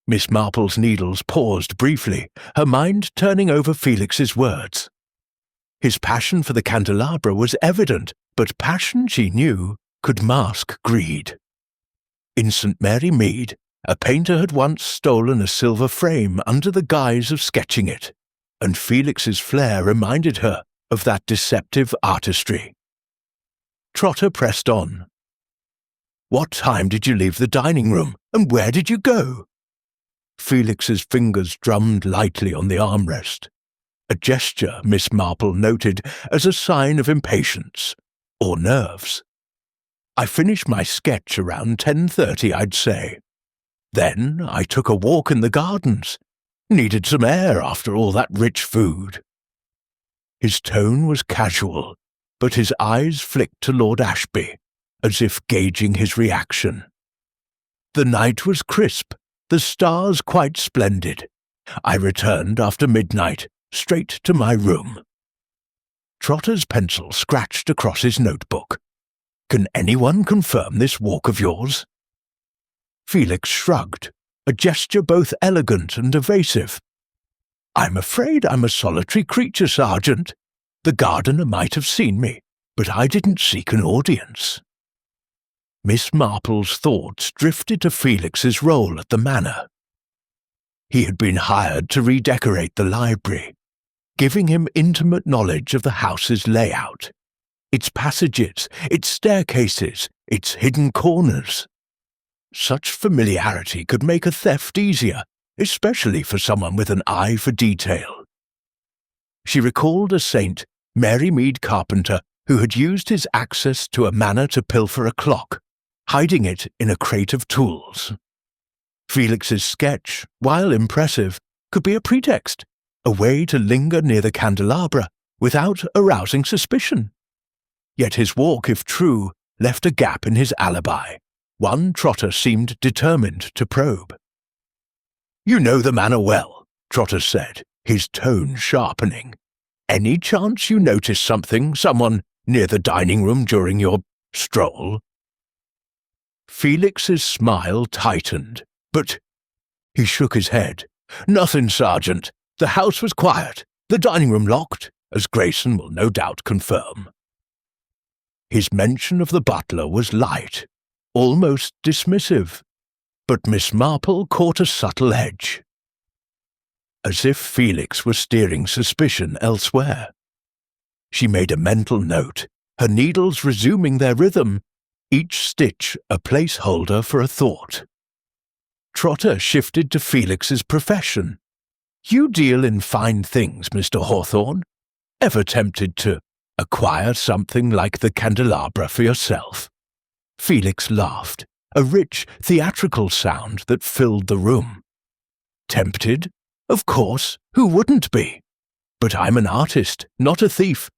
Miss Marple's needles paused briefly, her mind turning over Felix's words. His passion for the candelabra was evident, but passion, she knew, could mask greed. In St. Mary Mead, a painter had once stolen a silver frame under the guise of sketching it, and Felix's flair reminded her of that deceptive artistry. Trotter pressed on. "What time did you leave the dining room, and where did you go?" Felix's fingers drummed lightly on the armrest, a gesture Miss Marple noted as a sign of impatience, or nerves. "I finished my sketch around 10:30, I'd say. Then I took a walk in the gardens. Needed some air after all that rich food." His tone was casual, but his eyes flicked to Lord Ashby, as if gauging his reaction. "The night was crisp, the stars quite splendid. I returned after midnight, straight to my room." Trotter's pencil scratched across his notebook. "Can anyone confirm this walk of yours?" Felix shrugged, a gesture both elegant and evasive. "I'm afraid I'm a solitary creature, Sergeant. The gardener might have seen me, but I didn't seek an audience." Miss Marple's thoughts drifted to Felix's role at the manor. He had been hired to redecorate the library, giving him intimate knowledge of the house's layout, its passages, its staircases, its hidden corners. Such familiarity could make a theft easier, especially for someone with an eye for detail. She recalled a St. Mary Mead carpenter who had used his access to a manor to pilfer a clock, hiding it in a crate of tools. Felix's sketch, while impressive, could be a pretext, a way to linger near the candelabra without arousing suspicion. Yet his walk, if true, left a gap in his alibi, one Trotter seemed determined to probe. "You know the manor well," Trotter said, his tone sharpening. "Any chance you noticed someone near the dining room during your stroll?" Felix's smile tightened, but he shook his head. "Nothing, Sergeant. The house was quiet, the dining room locked, as Grayson will no doubt confirm." His mention of the butler was light, almost dismissive, but Miss Marple caught a subtle edge, as if Felix were steering suspicion elsewhere. She made a mental note, her needles resuming their rhythm, each stitch a placeholder for a thought. Trotter shifted to Felix's profession. "You deal in fine things, Mr. Hawthorne. Ever tempted to acquire something like the candelabra for yourself?" Felix laughed, a rich, theatrical sound that filled the room. "Tempted? Of course, who wouldn't be? But I'm an artist, not a thief.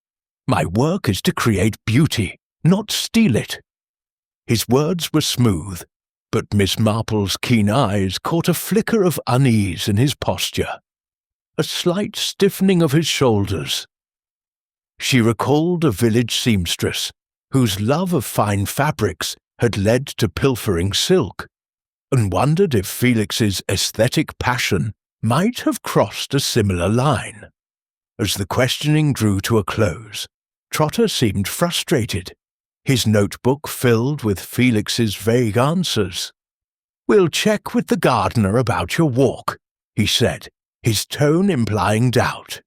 My work is to create beauty, not steal it." His words were smooth, but Miss Marple's keen eyes caught a flicker of unease in his posture, a slight stiffening of his shoulders. She recalled a village seamstress whose love of fine fabrics had led to pilfering silk, and wondered if Felix's aesthetic passion might have crossed a similar line. As the questioning drew to a close, Trotter seemed frustrated, his notebook filled with Felix's vague answers. "We'll check with the gardener about your walk," he said, his tone implying doubt.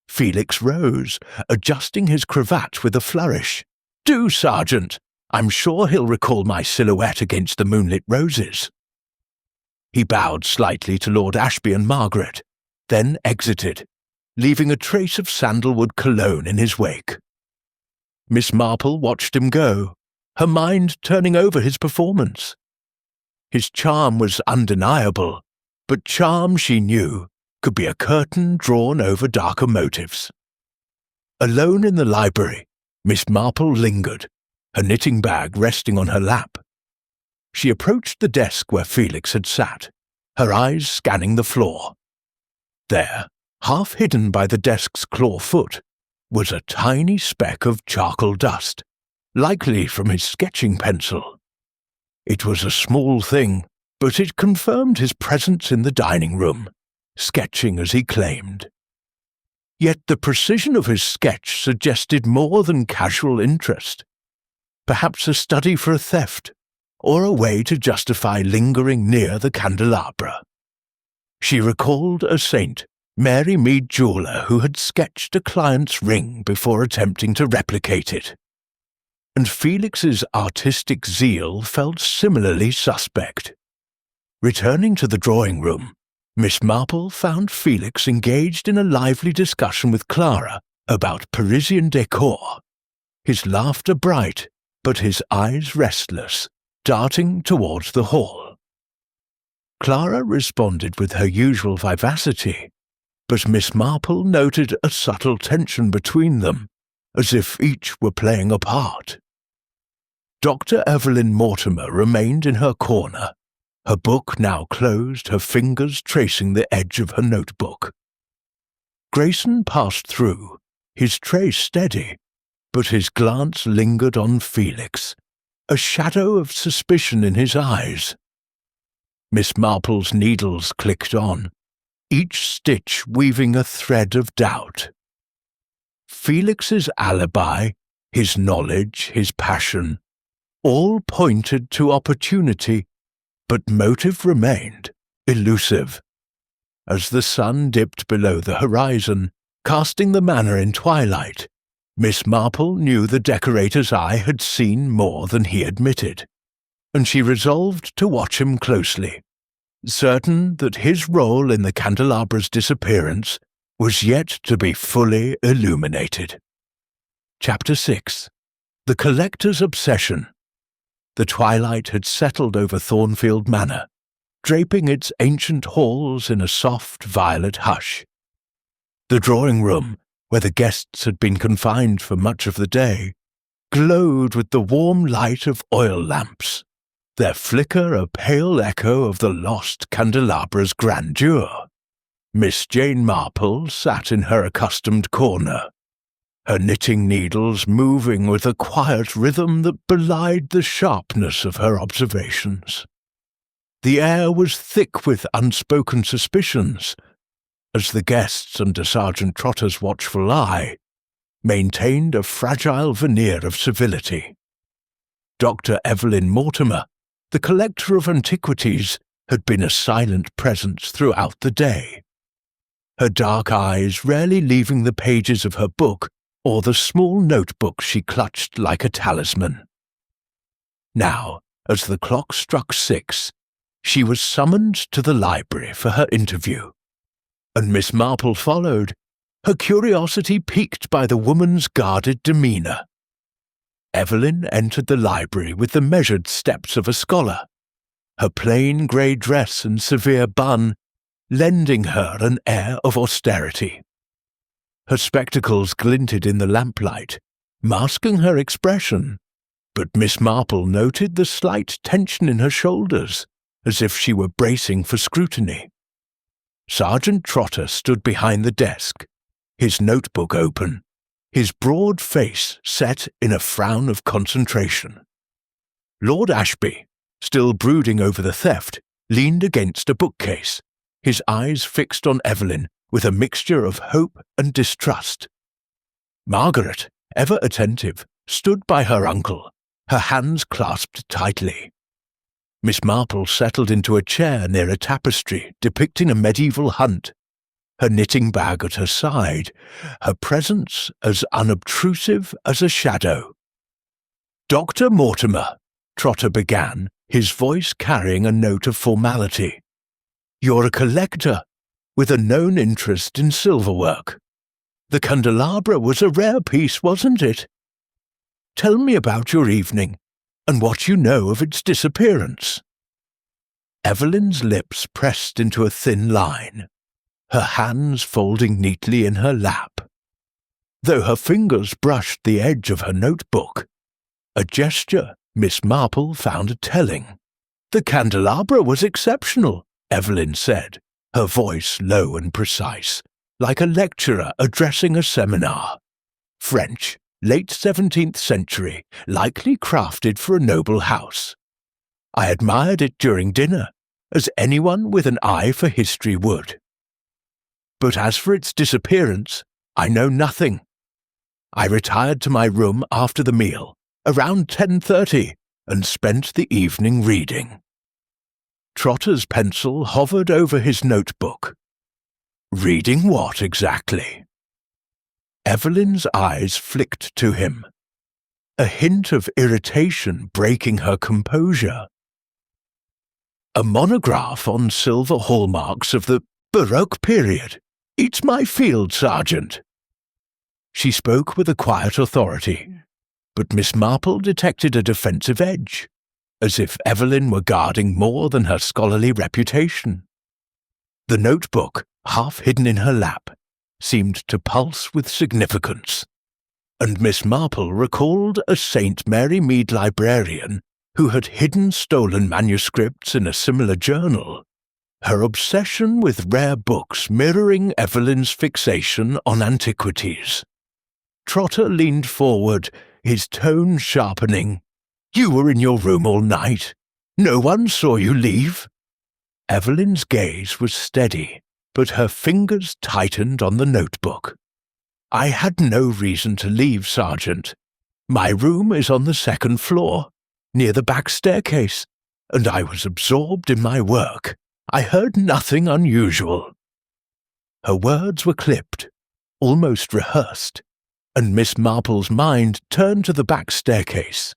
Felix rose, adjusting his cravat with a flourish. "Do, Sergeant. I'm sure he'll recall my silhouette against the moonlit roses." He bowed slightly to Lord Ashby and Margaret, then exited, leaving a trace of sandalwood cologne in his wake. Miss Marple watched him go, her mind turning over his performance. His charm was undeniable, but charm, she knew, could be a curtain drawn over darker motives. Alone in the library, Miss Marple lingered, her knitting bag resting on her lap. She approached the desk where Felix had sat, her eyes scanning the floor. There, half hidden by the desk's claw foot, was a tiny speck of charcoal dust, likely from his sketching pencil. It was a small thing, but it confirmed his presence in the dining room, sketching as he claimed. Yet the precision of his sketch suggested more than casual interest. Perhaps a study for a theft, or a way to justify lingering near the candelabra. She recalled a saint, Mary Mead jeweller, who had sketched a client's ring before attempting to replicate it. And Felix's artistic zeal felt similarly suspect. Returning to the drawing room, Miss Marple found Felix engaged in a lively discussion with Clara about Parisian decor, his laughter bright, but his eyes restless, darting towards the hall. Clara responded with her usual vivacity, but Miss Marple noted a subtle tension between them, as if each were playing a part. Dr. Evelyn Mortimer remained in her corner, her book now closed, her fingers tracing the edge of her notebook. Grayson passed through, his tray steady, but his glance lingered on Felix, a shadow of suspicion in his eyes. Miss Marple's needles clicked on, each stitch weaving a thread of doubt. Felix's alibi, his knowledge, his passion, all pointed to opportunity, but motive remained elusive. As the sun dipped below the horizon, casting the manor in twilight, Miss Marple knew the decorator's eye had seen more than he admitted, and she resolved to watch him closely, certain that his role in the candelabra's disappearance was yet to be fully illuminated. Chapter 6. The Collector's Obsession. The twilight had settled over Thornfield Manor, draping its ancient halls in a soft violet hush. The drawing-room, where the guests had been confined for much of the day, glowed with the warm light of oil lamps, their flicker a pale echo of the lost candelabra's grandeur. Miss Jane Marple sat in her accustomed corner, her knitting needles moving with a quiet rhythm that belied the sharpness of her observations. The air was thick with unspoken suspicions, as the guests, under Sergeant Trotter's watchful eye, maintained a fragile veneer of civility. Dr. Evelyn Mortimer, the collector of antiquities, had been a silent presence throughout the day, her dark eyes rarely leaving the pages of her book or the small notebook she clutched like a talisman. Now, as the clock struck 6, she was summoned to the library for her interview, and Miss Marple followed, her curiosity piqued by the woman's guarded demeanour. Evelyn entered the library with the measured steps of a scholar, her plain grey dress and severe bun lending her an air of austerity. Her spectacles glinted in the lamplight, masking her expression, but Miss Marple noted the slight tension in her shoulders, as if she were bracing for scrutiny. Sergeant Trotter stood behind the desk, his notebook open, his broad face set in a frown of concentration. Lord Ashby, still brooding over the theft, leaned against a bookcase, his eyes fixed on Evelyn with a mixture of hope and distrust. Margaret, ever attentive, stood by her uncle, her hands clasped tightly. Miss Marple settled into a chair near a tapestry depicting a medieval hunt, her knitting bag at her side, her presence as unobtrusive as a shadow. "Dr. Mortimer," Trotter began, his voice carrying a note of formality. "You're a collector, with a known interest in silverwork. The candelabra was a rare piece, wasn't it? Tell me about your evening, and what you know of its disappearance." Evelyn's lips pressed into a thin line. her hands folding neatly in her lap. Though her fingers brushed the edge of her notebook, a gesture Miss Marple found telling. "The candelabra was exceptional," Evelyn said, her voice low and precise, like a lecturer addressing a seminar. "French, late 17th century, likely crafted for a noble house. I admired it during dinner, as anyone with an eye for history would. But as for its disappearance, I know nothing. I retired to my room after the meal, around 10:30, and spent the evening reading." Trotter's pencil hovered over his notebook. "Reading what exactly?" Evelyn's eyes flicked to him, a hint of irritation breaking her composure. "A monograph on silver hallmarks of the Baroque period. It's my field, Sergeant." She spoke with a quiet authority, but Miss Marple detected a defensive edge, as if Evelyn were guarding more than her scholarly reputation. The notebook, half hidden in her lap, seemed to pulse with significance, and Miss Marple recalled a St. Mary Mead librarian who had hidden stolen manuscripts in a similar journal, her obsession with rare books mirroring Evelyn's fixation on antiquities. Trotter leaned forward, his tone sharpening. "You were in your room all night. No one saw you leave?" Evelyn's gaze was steady, but her fingers tightened on the notebook. "I had no reason to leave, Sergeant. My room is on the second floor, near the back staircase, and I was absorbed in my work. I heard nothing unusual." Her words were clipped, almost rehearsed, and Miss Marple's mind turned to the back staircase,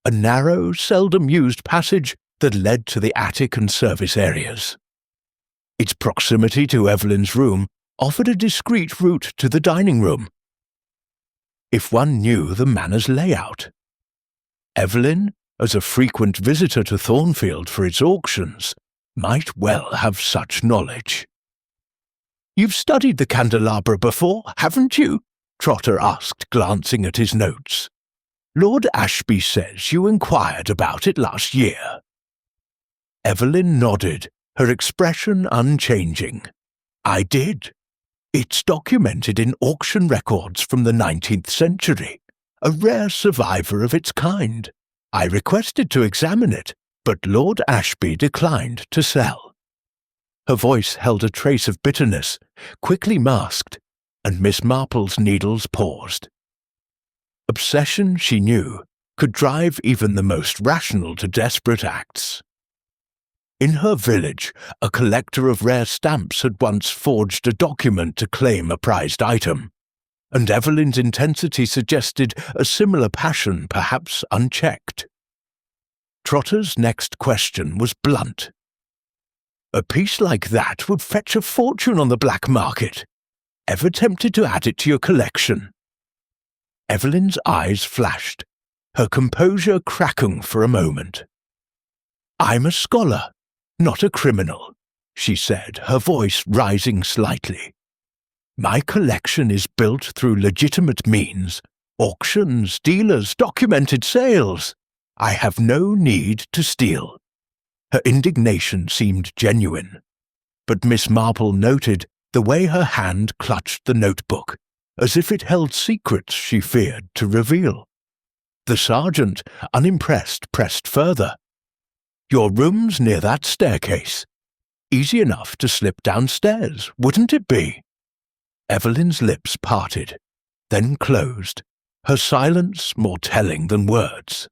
a narrow, seldom-used passage that led to the attic and service areas. Its proximity to Evelyn's room offered a discreet route to the dining room. If one knew the manor's layout. Evelyn, as a frequent visitor to Thornfield for its auctions, might well have such knowledge. "You've studied the candelabra before, haven't you?" Trotter asked, glancing at his notes. "Lord Ashby says you inquired about it last year." Evelyn nodded, her expression unchanging. "I did. It's documented in auction records from the 19th century, a rare survivor of its kind. I requested to examine it, but Lord Ashby declined to sell." Her voice held a trace of bitterness, quickly masked, and Miss Marple's needles paused. Obsession, she knew, could drive even the most rational to desperate acts. In her village, a collector of rare stamps had once forged a document to claim a prized item, and Evelyn's intensity suggested a similar passion, perhaps unchecked. Trotter's next question was blunt. "A piece like that would fetch a fortune on the black market. Ever tempted to add it to your collection?" Evelyn's eyes flashed, her composure cracking for a moment. "I'm a scholar, not a criminal," she said, her voice rising slightly. "My collection is built through legitimate means, auctions, dealers, documented sales. I have no need to steal." Her indignation seemed genuine, but Miss Marple noted the way her hand clutched the notebook, as if it held secrets she feared to reveal. The sergeant, unimpressed, pressed further. "Your room's near that staircase. Easy enough to slip downstairs, wouldn't it be?" Evelyn's lips parted, then closed, her silence more telling than words.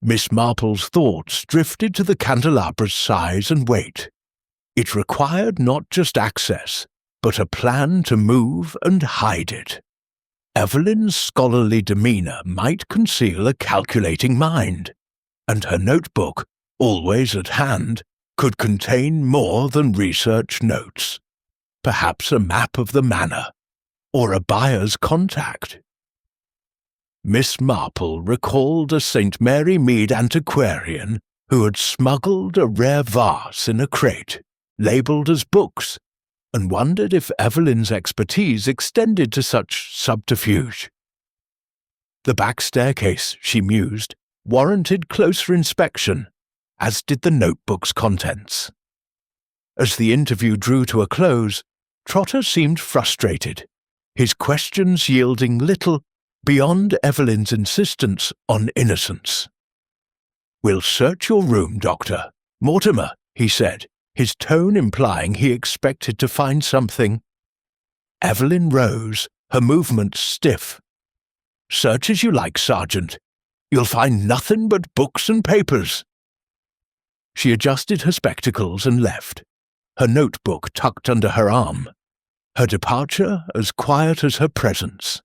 Miss Marple's thoughts drifted to the candelabra's size and weight. It required not just access, but a plan to move and hide it. Evelyn's scholarly demeanour might conceal a calculating mind, and her notebook, always at hand, could contain more than research notes. Perhaps a map of the manor, or a buyer's contact. Miss Marple recalled a St. Mary Mead antiquarian who had smuggled a rare vase in a crate, labelled as books, and wondered if Evelyn's expertise extended to such subterfuge. The back staircase, she mused, warranted closer inspection, as did the notebook's contents. As the interview drew to a close, Trotter seemed frustrated, his questions yielding little beyond Evelyn's insistence on innocence. "We'll search your room, Doctor. Mortimer," he said, his tone implying he expected to find something. Evelyn rose, her movements stiff. "Search as you like, Sergeant. You'll find nothing but books and papers." She adjusted her spectacles and left, her notebook tucked under her arm, her departure as quiet as her presence.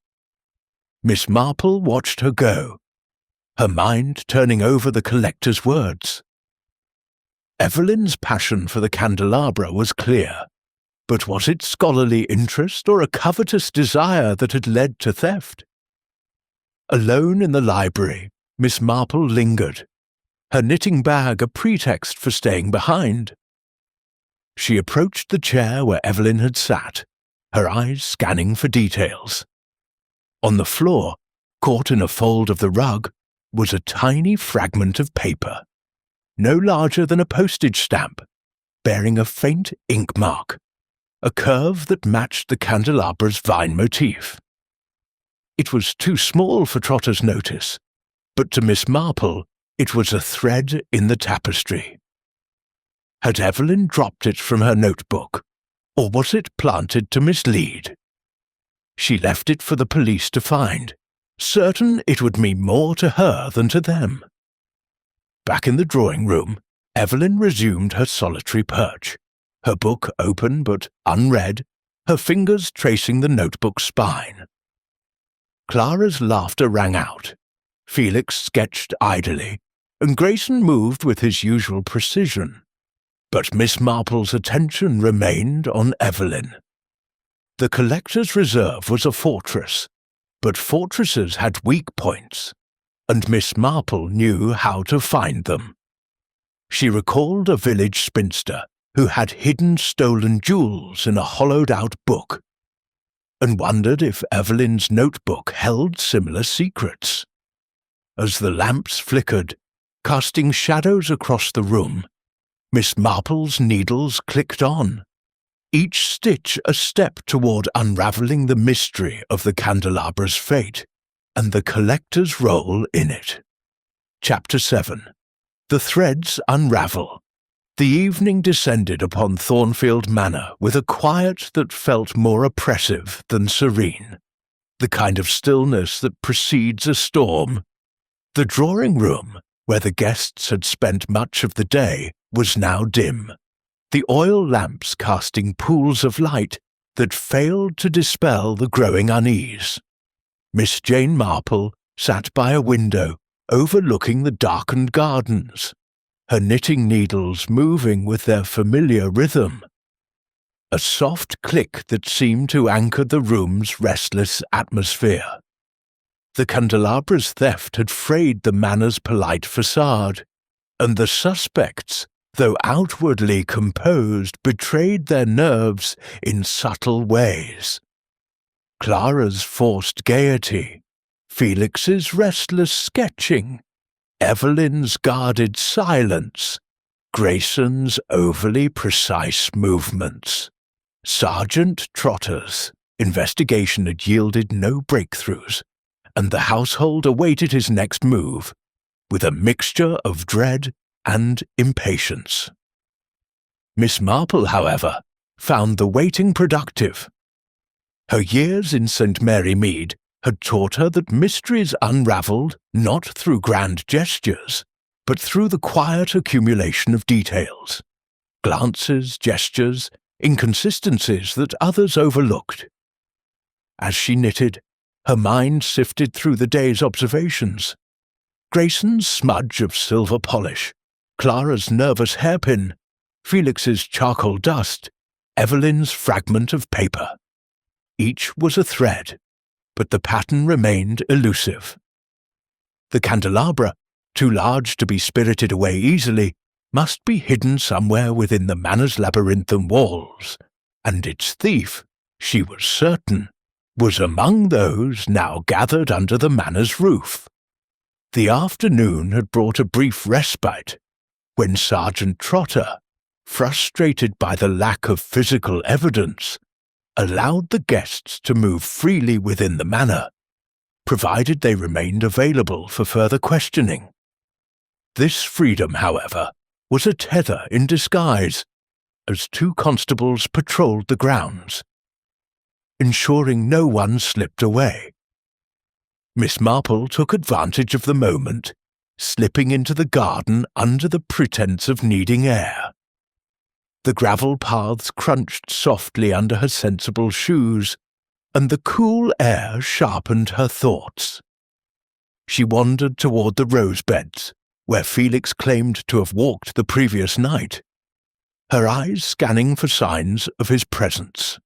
Miss Marple watched her go, her mind turning over the collector's words. Evelyn's passion for the candelabra was clear, but was it scholarly interest or a covetous desire that had led to theft? Alone in the library, Miss Marple lingered, her knitting bag a pretext for staying behind. She approached the chair where Evelyn had sat, her eyes scanning for details. On the floor, caught in a fold of the rug, was a tiny fragment of paper, no larger than a postage stamp, bearing a faint ink mark, a curve that matched the candelabra's vine motif. It was too small for Trotter's notice, but to Miss Marple it was a thread in the tapestry. Had Evelyn dropped it from her notebook, or was it planted to mislead? She left it for the police to find, certain it would mean more to her than to them. Back in the drawing room, Evelyn resumed her solitary perch, her book open but unread, her fingers tracing the notebook's spine. Clara's laughter rang out. Felix sketched idly, and Grayson moved with his usual precision. But Miss Marple's attention remained on Evelyn. The collector's reserve was a fortress, but fortresses had weak points, and Miss Marple knew how to find them. She recalled a village spinster who had hidden stolen jewels in a hollowed-out book, and wondered if Evelyn's notebook held similar secrets. As the lamps flickered, casting shadows across the room, Miss Marple's needles clicked on, each stitch a step toward unraveling the mystery of the candelabra's fate and the collector's role in it. Chapter 7. The Threads Unravel. The evening descended upon Thornfield Manor with a quiet that felt more oppressive than serene, the kind of stillness that precedes a storm. The drawing room, where the guests had spent much of the day, was now dim, the oil lamps casting pools of light that failed to dispel the growing unease. Miss Jane Marple sat by a window overlooking the darkened gardens, her knitting needles moving with their familiar rhythm. A soft click that seemed to anchor the room's restless atmosphere. The candelabra's theft had frayed the manor's polite facade, and the suspects, though outwardly composed, betrayed their nerves in subtle ways. Clara's forced gaiety, Felix's restless sketching, Evelyn's guarded silence, Grayson's overly precise movements. Sergeant Trotter's investigation had yielded no breakthroughs, and the household awaited his next move, with a mixture of dread and impatience. Miss Marple, however, found the waiting productive. Her years in St. Mary Mead had taught her that mysteries unravelled not through grand gestures, but through the quiet accumulation of details, glances, gestures, inconsistencies that others overlooked. As she knitted, her mind sifted through the day's observations. Grayson's smudge of silver polish, Clara's nervous hairpin, Felix's charcoal dust, Evelyn's fragment of paper. Each was a thread, but the pattern remained elusive. The candelabra, too large to be spirited away easily, must be hidden somewhere within the manor's labyrinthine walls, and its thief, she was certain, was among those now gathered under the manor's roof. The afternoon had brought a brief respite, when Sergeant Trotter, frustrated by the lack of physical evidence, allowed the guests to move freely within the manor, provided they remained available for further questioning. This freedom, however, was a tether in disguise, as 2 constables patrolled the grounds, ensuring no one slipped away. Miss Marple took advantage of the moment, slipping into the garden under the pretense of needing air. The gravel paths crunched softly under her sensible shoes, and the cool air sharpened her thoughts. She wandered toward the rose beds, where Felix claimed to have walked the previous night, her eyes scanning for signs of his presence.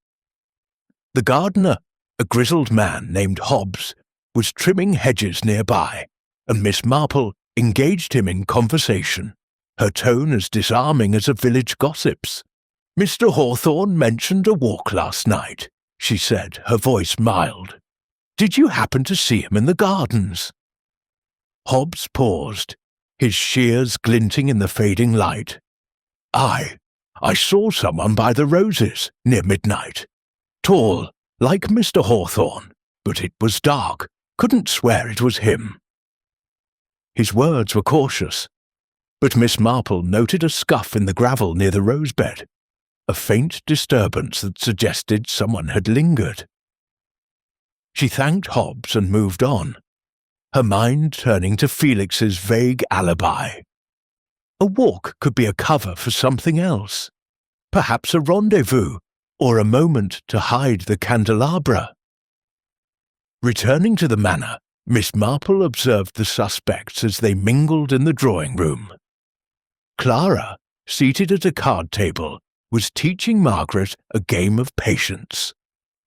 The gardener, a grizzled man named Hobbs, was trimming hedges nearby, and Miss Marple engaged him in conversation, her tone as disarming as a village gossip's. "Mr. Hawthorne mentioned a walk last night," she said, her voice mild. "Did you happen to see him in the gardens?" Hobbs paused, his shears glinting in the fading light. I saw someone by the roses, near midnight. Tall, like Mr. Hawthorne, but it was dark. Couldn't swear it was him." His words were cautious, but Miss Marple noted a scuff in the gravel near the rosebed, a faint disturbance that suggested someone had lingered. She thanked Hobbs and moved on, her mind turning to Felix's vague alibi. A walk could be a cover for something else, perhaps a rendezvous or a moment to hide the candelabra. Returning to the manor, Miss Marple observed the suspects as they mingled in the drawing room. Clara, seated at a card table, was teaching Margaret a game of patience,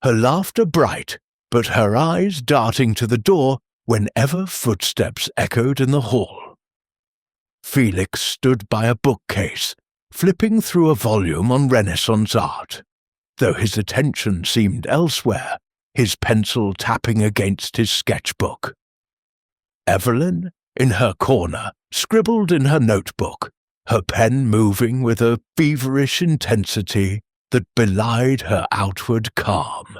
her laughter bright, but her eyes darting to the door whenever footsteps echoed in the hall. Felix stood by a bookcase, flipping through a volume on Renaissance art, though his attention seemed elsewhere, his pencil tapping against his sketchbook. Evelyn, in her corner, scribbled in her notebook, her pen moving with a feverish intensity that belied her outward calm.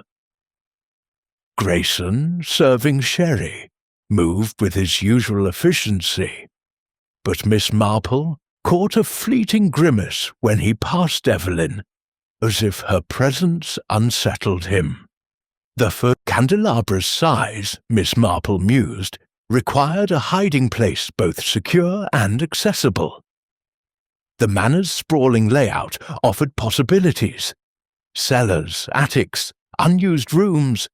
Grayson, serving sherry, moved with his usual efficiency, but Miss Marple caught a fleeting grimace when he passed Evelyn, as if her presence unsettled him. The candelabra's size, Miss Marple mused, required a hiding place both secure and accessible. The manor's sprawling layout offered possibilities: cellars, attics, unused rooms,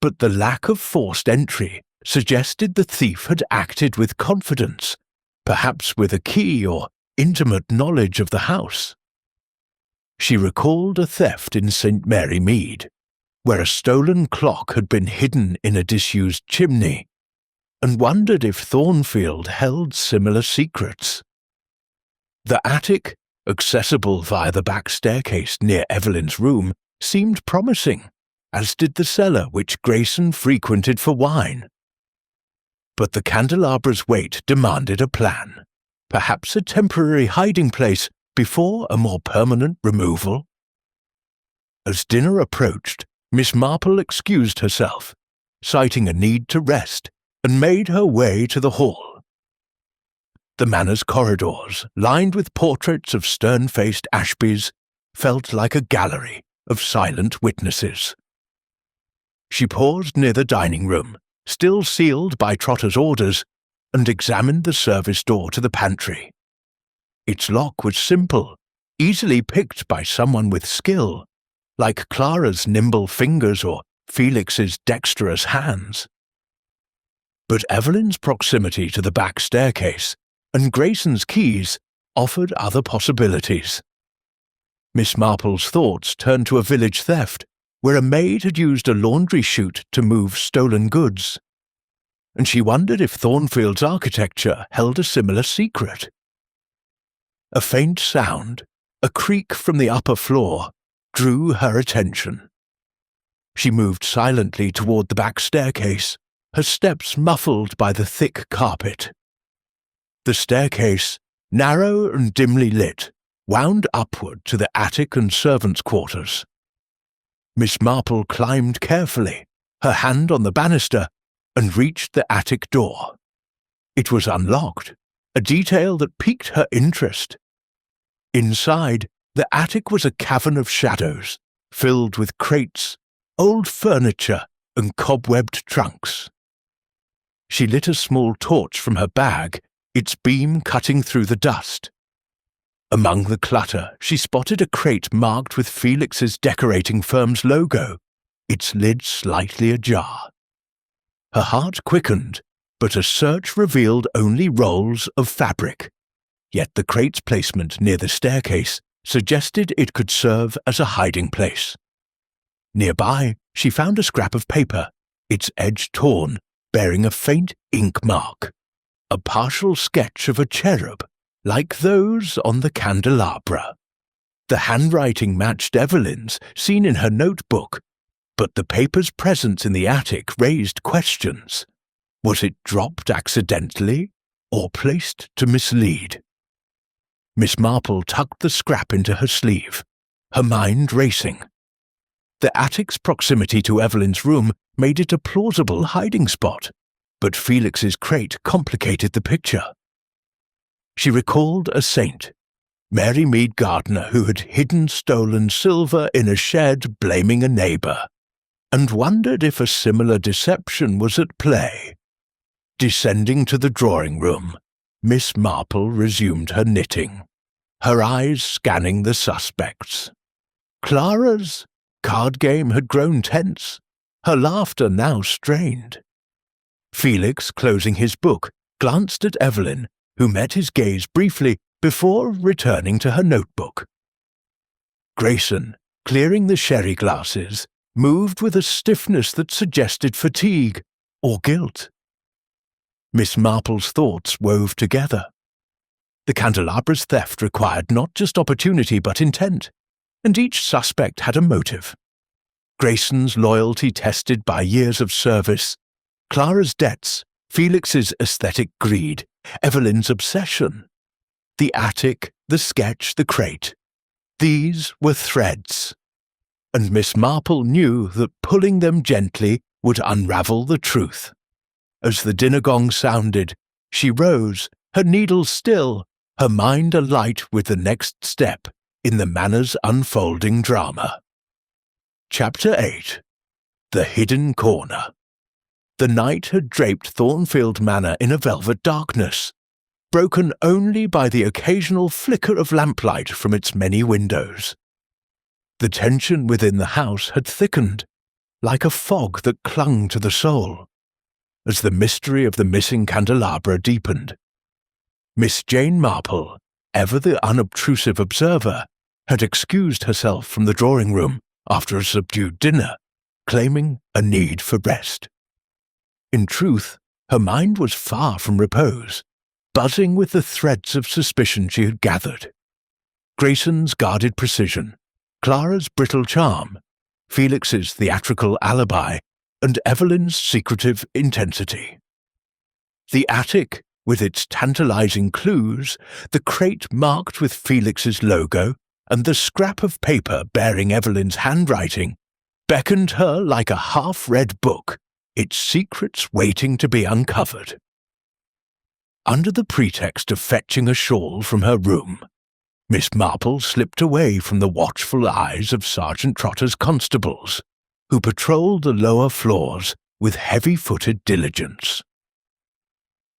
but the lack of forced entry suggested the thief had acted with confidence, perhaps with a key or intimate knowledge of the house. She recalled a theft in St. Mary Mead, where a stolen clock had been hidden in a disused chimney, and wondered if Thornfield held similar secrets. The attic, accessible via the back staircase near Evelyn's room, seemed promising, as did the cellar which Grayson frequented for wine. But the candelabra's weight demanded a plan, perhaps a temporary hiding place before a more permanent removal. As dinner approached, Miss Marple excused herself, citing a need to rest, and made her way to the hall. The manor's corridors, lined with portraits of stern-faced Ashbys, felt like a gallery of silent witnesses. She paused near the dining room, still sealed by Trotter's orders, and examined the service door to the pantry. Its lock was simple, easily picked by someone with skill, like Clara's nimble fingers or Felix's dexterous hands. But Evelyn's proximity to the back staircase and Grayson's keys offered other possibilities. Miss Marple's thoughts turned to a village theft where a maid had used a laundry chute to move stolen goods, and she wondered if Thornfield's architecture held a similar secret. A faint sound, a creak from the upper floor, drew her attention. She moved silently toward the back staircase, her steps muffled by the thick carpet. The staircase, narrow and dimly lit, wound upward to the attic and servants' quarters. Miss Marple climbed carefully, her hand on the banister, and reached the attic door. It was unlocked, a detail that piqued her interest. Inside, the attic was a cavern of shadows, filled with crates, old furniture, and cobwebbed trunks. She lit a small torch from her bag, its beam cutting through the dust. Among the clutter, she spotted a crate marked with Felix's decorating firm's logo, its lid slightly ajar. Her heart quickened, but a search revealed only rolls of fabric. Yet the crate's placement near the staircase suggested it could serve as a hiding place. Nearby, she found a scrap of paper, its edge torn, bearing a faint ink mark, a partial sketch of a cherub, like those on the candelabra. The handwriting matched Evelyn's, seen in her notebook, but the paper's presence in the attic raised questions. Was it dropped accidentally, or placed to mislead? Miss Marple tucked the scrap into her sleeve, her mind racing. The attic's proximity to Evelyn's room made it a plausible hiding spot, but Felix's crate complicated the picture. She recalled a saint, Mary Mead Gardner, who had hidden stolen silver in a shed blaming a neighbour, and wondered if a similar deception was at play. Descending to the drawing room, Miss Marple resumed her knitting, her eyes scanning the suspects. Clara's card game had grown tense, her laughter now strained. Felix, closing his book, glanced at Evelyn, who met his gaze briefly before returning to her notebook. Grayson, clearing the sherry glasses, moved with a stiffness that suggested fatigue or guilt. Miss Marple's thoughts wove together. The candelabra's theft required not just opportunity but intent, and each suspect had a motive. Grayson's loyalty tested by years of service, Clara's debts, Felix's aesthetic greed, Evelyn's obsession. The attic, the sketch, the crate. These were threads. And Miss Marple knew that pulling them gently would unravel the truth. As the dinner gong sounded, she rose, her needle still, her mind alight with the next step in the manor's unfolding drama. Chapter 8. The Hidden Corner. The night had draped Thornfield Manor in a velvet darkness, broken only by the occasional flicker of lamplight from its many windows. The tension within the house had thickened, like a fog that clung to the soul, as the mystery of the missing candelabra deepened. Miss Jane Marple, ever the unobtrusive observer, had excused herself from the drawing-room after a subdued dinner, claiming a need for rest. In truth, her mind was far from repose, buzzing with the threads of suspicion she had gathered. Grayson's guarded precision, Clara's brittle charm, Felix's theatrical alibi, and Evelyn's secretive intensity. The attic, with its tantalizing clues, the crate marked with Felix's logo, and the scrap of paper bearing Evelyn's handwriting, beckoned her like a half-read book, its secrets waiting to be uncovered. Under the pretext of fetching a shawl from her room, Miss Marple slipped away from the watchful eyes of Sergeant Trotter's constables, who patrolled the lower floors with heavy-footed diligence.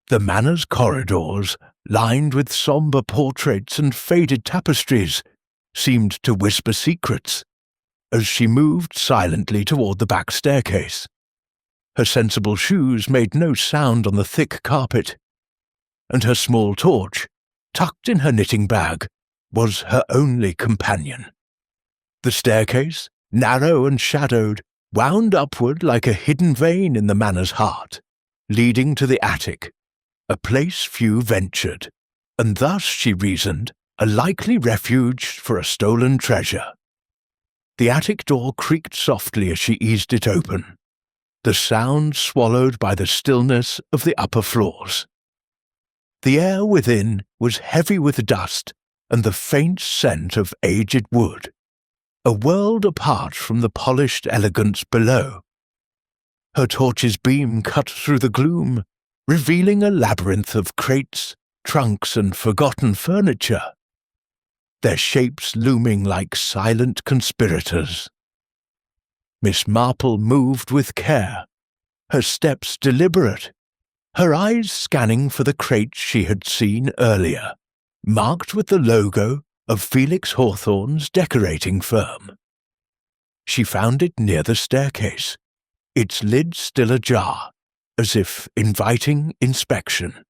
The manor's corridors, lined with sombre portraits and faded tapestries, seemed to whisper secrets, as she moved silently toward the back staircase. Her sensible shoes made no sound on the thick carpet, and her small torch, tucked in her knitting bag, was her only companion. The staircase, narrow and shadowed, wound upward like a hidden vein in the manor's heart, leading to the attic, a place few ventured, and thus, she reasoned, a likely refuge for a stolen treasure. The attic door creaked softly as she eased it open, the sound swallowed by the stillness of the upper floors. The air within was heavy with dust and the faint scent of aged wood, a world apart from the polished elegance below. Her torch's beam cut through the gloom, revealing a labyrinth of crates, trunks, and forgotten furniture, their shapes looming like silent conspirators. Miss Marple moved with care, her steps deliberate, her eyes scanning for the crate she had seen earlier, marked with the logo of Felix Hawthorne's decorating firm. She found it near the staircase, its lid still ajar, as if inviting inspection.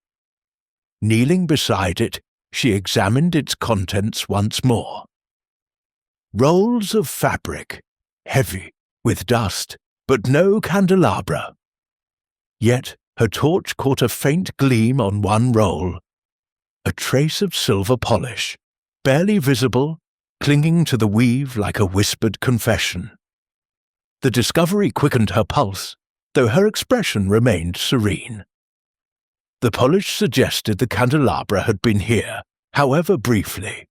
Kneeling beside it, she examined its contents once more. Rolls of fabric, heavy, with dust, but no candelabra. Yet her torch caught a faint gleam on one roll, a trace of silver polish, barely visible, clinging to the weave like a whispered confession. The discovery quickened her pulse, though her expression remained serene. The polish suggested the candelabra had been here, however briefly,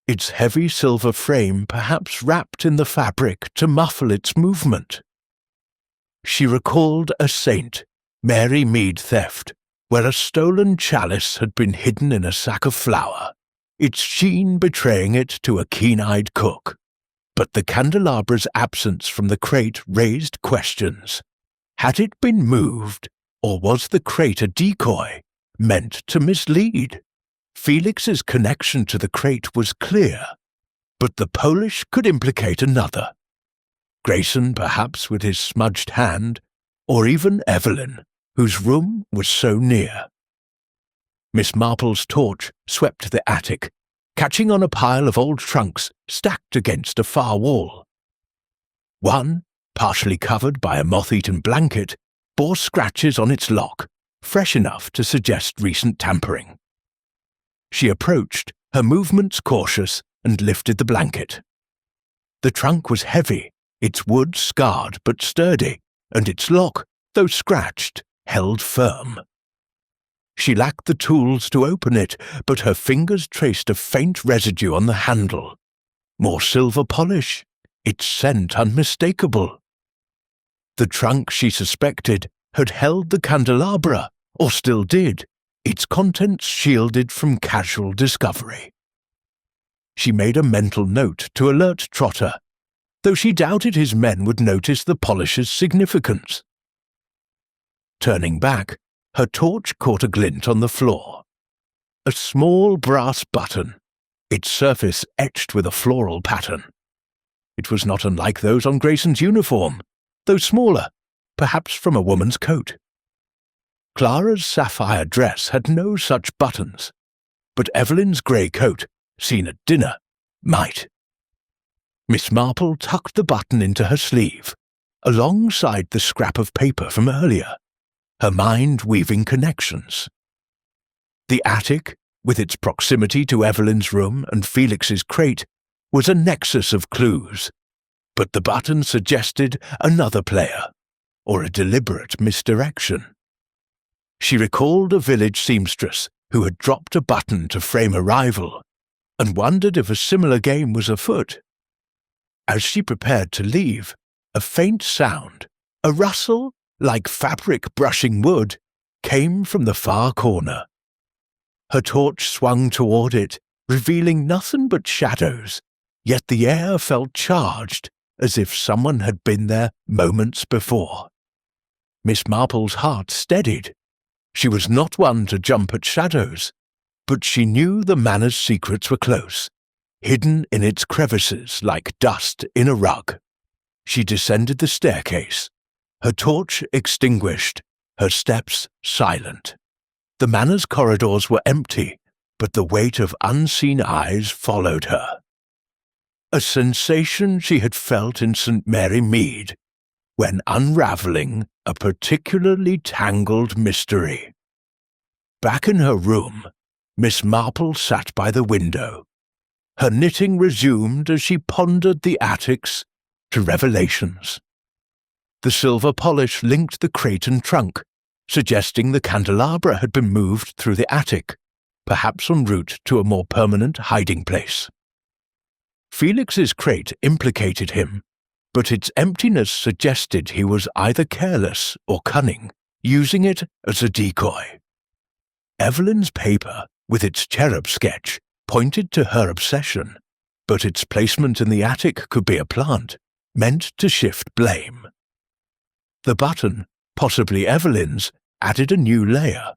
its heavy silver frame perhaps wrapped in the fabric to muffle its movement. She recalled a Saint Mary Mead theft, where a stolen chalice had been hidden in a sack of flour, its sheen betraying it to a keen-eyed cook. But the candelabra's absence from the crate raised questions. Had it been moved, or was the crate a decoy, meant to mislead? Felix's connection to the crate was clear, but the Polish could implicate another. Grayson, perhaps, with his smudged hand, or even Evelyn, whose room was so near. Miss Marple's torch swept the attic, catching on a pile of old trunks stacked against a far wall. One, partially covered by a moth-eaten blanket, bore scratches on its lock, fresh enough to suggest recent tampering. She approached, her movements cautious, and lifted the blanket. The trunk was heavy, its wood scarred but sturdy, and its lock, though scratched, held firm. She lacked the tools to open it, but her fingers traced a faint residue on the handle. More silver polish, its scent unmistakable. The trunk, she suspected, had held the candelabra, or still did, its contents shielded from casual discovery. She made a mental note to alert Trotter, though she doubted his men would notice the polish's significance. Turning back, her torch caught a glint on the floor. A small brass button, its surface etched with a floral pattern. It was not unlike those on Grayson's uniform, though smaller, perhaps from a woman's coat. Clara's sapphire dress had no such buttons, but Evelyn's grey coat, seen at dinner, might. Miss Marple tucked the button into her sleeve, alongside the scrap of paper from earlier, her mind weaving connections. The attic, with its proximity to Evelyn's room and Felix's crate, was a nexus of clues, but the button suggested another player, or a deliberate misdirection. She recalled a village seamstress who had dropped a button to frame a rival, and wondered if a similar game was afoot. As she prepared to leave, a faint sound, a rustle like fabric brushing wood, came from the far corner. Her torch swung toward it, revealing nothing but shadows, yet the air felt charged, as if someone had been there moments before. Miss Marple's heart steadied. She was not one to jump at shadows, but she knew the manor's secrets were close, hidden in its crevices like dust in a rug. She descended the staircase, her torch extinguished, her steps silent. The manor's corridors were empty, but the weight of unseen eyes followed her. A sensation she had felt in St. Mary Mead, when unravelling a particularly tangled mystery. Back in her room, Miss Marple sat by the window, her knitting resumed as she pondered the attics to revelations. The silver polish linked the crate and trunk, suggesting the candelabra had been moved through the attic, perhaps en route to a more permanent hiding place. Felix's crate implicated him, but its emptiness suggested he was either careless or cunning, using it as a decoy. Evelyn's paper, with its cherub sketch, pointed to her obsession, but its placement in the attic could be a plant, meant to shift blame. The button, possibly Evelyn's, added a new layer.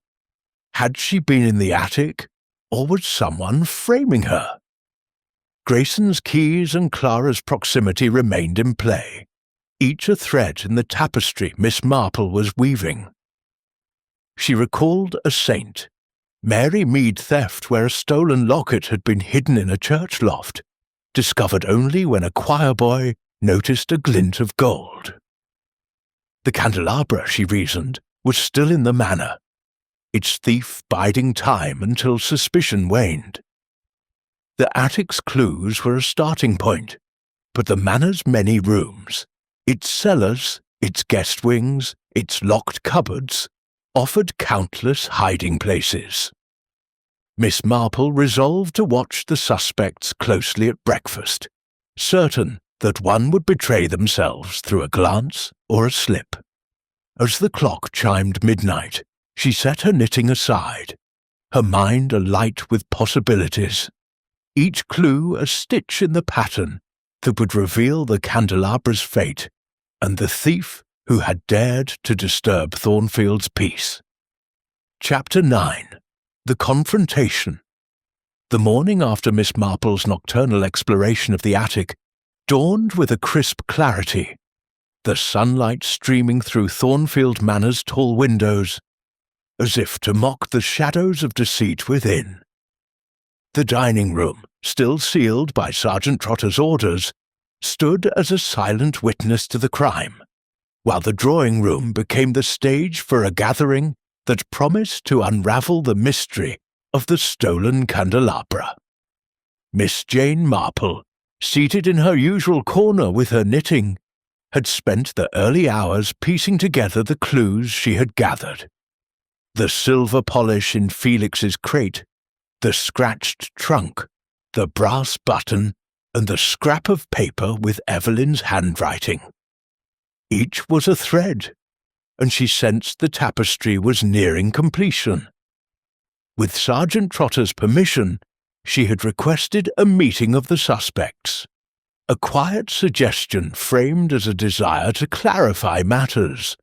Had she been in the attic, or was someone framing her? Grayson's keys and Clara's proximity remained in play, each a thread in the tapestry Miss Marple was weaving. She recalled a saint, Mary Mead theft where a stolen locket had been hidden in a church loft, discovered only when a choir boy noticed a glint of gold. The candelabra, she reasoned, was still in the manor, its thief biding time until suspicion waned. The attic's clues were a starting point, but the manor's many rooms, its cellars, its guest wings, its locked cupboards, offered countless hiding places. Miss Marple resolved to watch the suspects closely at breakfast, certain that one would betray themselves through a glance or a slip. As the clock chimed midnight, she set her knitting aside, her mind alight with possibilities, each clue a stitch in the pattern that would reveal the candelabra's fate and the thief who had dared to disturb Thornfield's peace. Chapter 9. The Confrontation. The morning after Miss Marple's nocturnal exploration of the attic dawned with a crisp clarity, the sunlight streaming through Thornfield Manor's tall windows, as if to mock the shadows of deceit within. The dining room, still sealed by Sergeant Trotter's orders, stood as a silent witness to the crime, while the drawing room became the stage for a gathering that promised to unravel the mystery of the stolen candelabra. Miss Jane Marple, seated in her usual corner with her knitting, had spent the early hours piecing together the clues she had gathered. The silver polish in Felix's crate, the scratched trunk, the brass button, and the scrap of paper with Evelyn's handwriting. Each was a thread, and she sensed the tapestry was nearing completion. With Sergeant Trotter's permission, she had requested a meeting of the suspects, a quiet suggestion framed as a desire to clarify matters,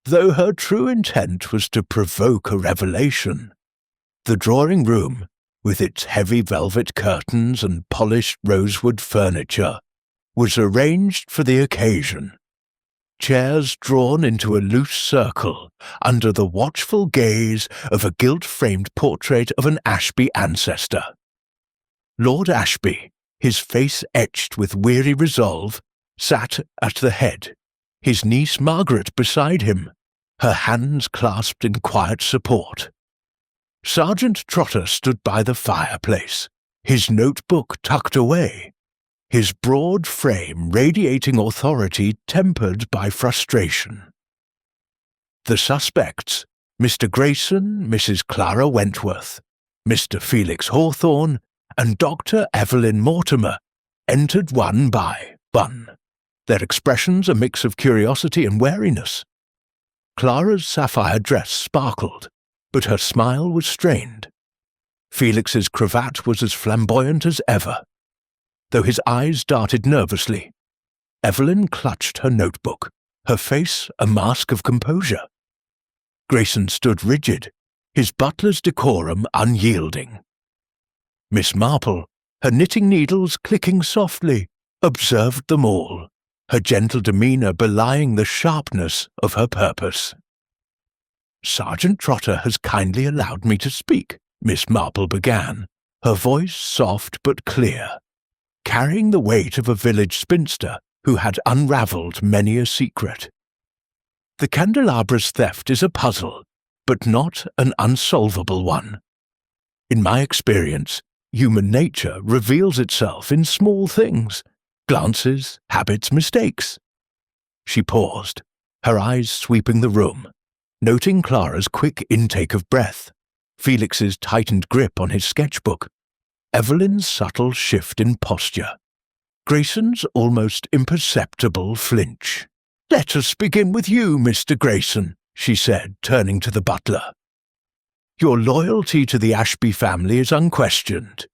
though her true intent was to provoke a revelation. The drawing room, with its heavy velvet curtains and polished rosewood furniture, was arranged for the occasion. Chairs drawn into a loose circle under the watchful gaze of a gilt-framed portrait of an Ashby ancestor. Lord Ashby, his face etched with weary resolve, sat at the head, his niece Margaret beside him, her hands clasped in quiet support. Sergeant Trotter stood by the fireplace, his notebook tucked away, his broad frame radiating authority tempered by frustration. The suspects, Mr. Grayson, Mrs. Clara Wentworth, Mr. Felix Hawthorne, and Dr. Evelyn Mortimer, entered one by one, their expressions a mix of curiosity and wariness. Clara's sapphire dress sparkled, but her smile was strained. Felix's cravat was as flamboyant as ever. Though his eyes darted nervously, Evelyn clutched her notebook, her face a mask of composure. Grayson stood rigid, his butler's decorum unyielding. Miss Marple, her knitting needles clicking softly, observed them all, her gentle demeanour belying the sharpness of her purpose. "Sergeant Trotter has kindly allowed me to speak," Miss Marple began, her voice soft but clear, carrying the weight of a village spinster who had unravelled many a secret. "The candelabra's theft is a puzzle, but not an unsolvable one. In my experience, Human nature reveals itself in small things, glances, habits, mistakes. She paused, her eyes sweeping the room, noting Clara's quick intake of breath, Felix's tightened grip on his sketchbook, Evelyn's subtle shift in posture, Grayson's almost imperceptible flinch. "Let us begin with you, Mr. Grayson," she said, turning to the butler. "Your loyalty to the Ashby family is unquestioned,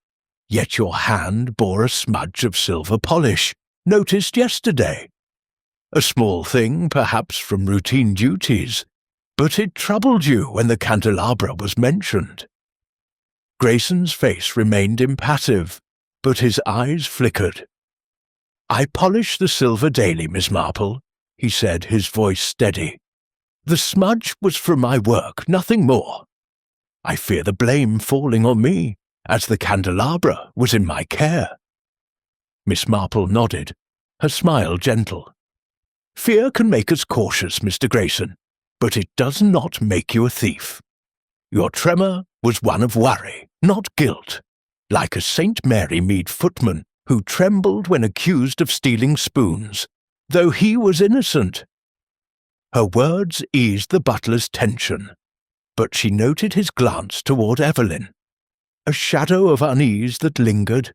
yet your hand bore a smudge of silver polish, noticed yesterday. A small thing, perhaps from routine duties, but it troubled you when the candelabra was mentioned." Grayson's face remained impassive, but his eyes flickered. "I polish the silver daily, Miss Marple," he said, his voice steady. "The smudge was from my work, nothing more. I fear the blame falling on me, as the candelabra was in my care." Miss Marple nodded, her smile gentle. "Fear can make us cautious, Mr. Grayson, but it does not make you a thief. Your tremor was one of worry, not guilt, like a St. Mary Mead footman who trembled when accused of stealing spoons, though he was innocent." Her words eased the butler's tension, but she noted his glance toward Evelyn, a shadow of unease that lingered.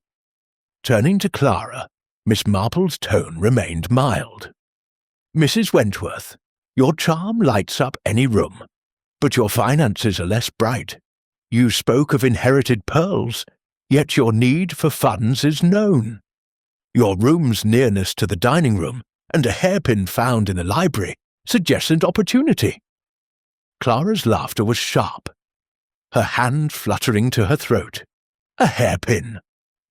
Turning to Clara, Miss Marple's tone remained mild. "Mrs. Wentworth, your charm lights up any room, but your finances are less bright. You spoke of inherited pearls, yet your need for funds is known. Your room's nearness to the dining room and a hairpin found in the library suggests an opportunity." Clara's laughter was sharp, her hand fluttering to her throat. "A hairpin!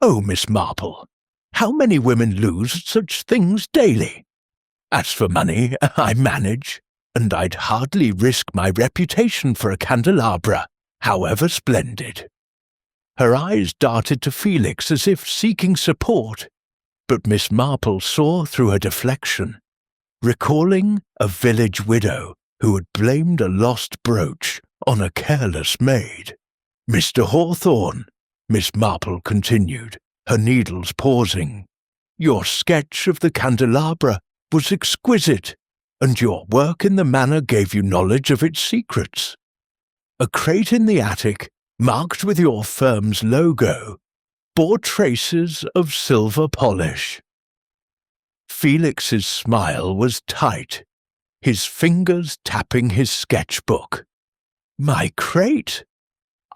Oh, Miss Marple, how many women lose such things daily? As for money, I manage, and I'd hardly risk my reputation for a candelabra, however splendid." Her eyes darted to Felix as if seeking support, but Miss Marple saw through her deflection, recalling a village widow who had blamed a lost brooch on a careless maid. "Mr. Hawthorne," Miss Marple continued, her needles pausing, "your sketch of the candelabra was exquisite, and your work in the manor gave you knowledge of its secrets. A crate in the attic, marked with your firm's logo, bore traces of silver polish." Felix's smile was tight, his fingers tapping his sketchbook. "My crate?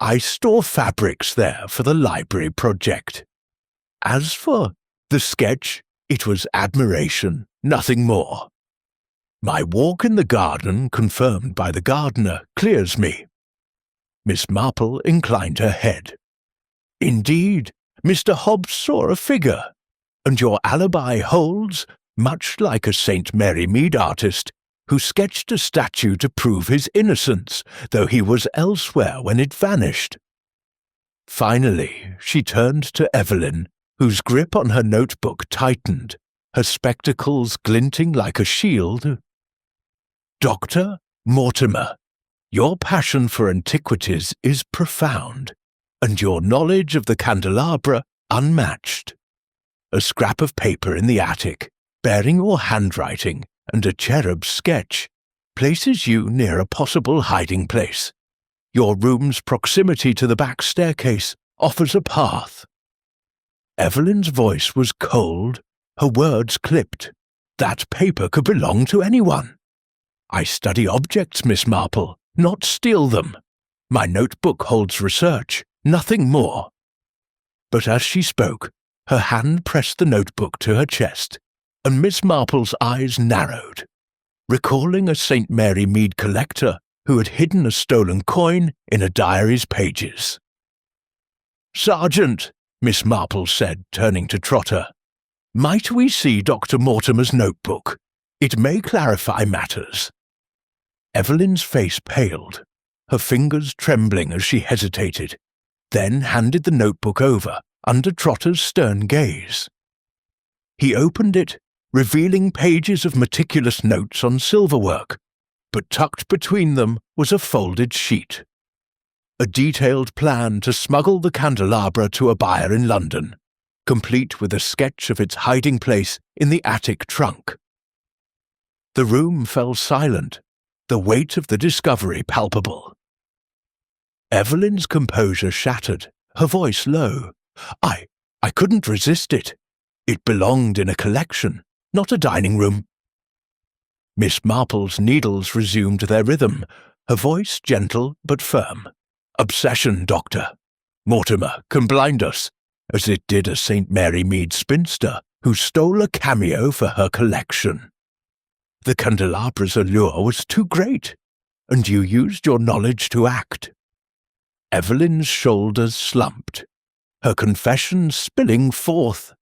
I store fabrics there for the library project. As for the sketch, it was admiration, nothing more. My walk in the garden, confirmed by the gardener, clears me." Miss Marple inclined her head. "Indeed, Mr. Hobbs saw a figure, and your alibi holds, much like a St. Mary Mead artist who sketched a statue to prove his innocence, though he was elsewhere when it vanished." Finally, she turned to Evelyn, whose grip on her notebook tightened, her spectacles glinting like a shield. "Dr. Mortimer, your passion for antiquities is profound, and your knowledge of the candelabra unmatched. A scrap of paper in the attic, bearing your handwriting and a cherub's sketch, places you near a possible hiding place. Your room's proximity to the back staircase offers a path." Evelyn's voice was cold, her words clipped. "That paper could belong to anyone. I study objects, Miss Marple, not steal them. My notebook holds research, nothing more." But as she spoke, her hand pressed the notebook to her chest, and Miss Marple's eyes narrowed, recalling a St. Mary Mead collector who had hidden a stolen coin in a diary's pages. "Sergeant," Miss Marple said, turning to Trotter, "might we see Dr. Mortimer's notebook? It may clarify matters." Evelyn's face paled, her fingers trembling as she hesitated, then handed the notebook over under Trotter's stern gaze. He opened it, revealing pages of meticulous notes on silverwork, but tucked between them was a folded sheet. a detailed plan to smuggle the candelabra to a buyer in London, complete with a sketch of its hiding place in the attic trunk. The room fell silent, the weight of the discovery palpable. Evelyn's composure shattered, her voice low. I couldn't resist it. It belonged in a collection, not a dining room. Miss Marple's needles resumed their rhythm, her voice gentle but firm. Obsession, Doctor. Mortimer can blind us, as it did a St. Mary Mead spinster who stole a cameo for her collection. The candelabra's allure was too great, and you used your knowledge to act. Evelyn's shoulders slumped, her confession spilling forth.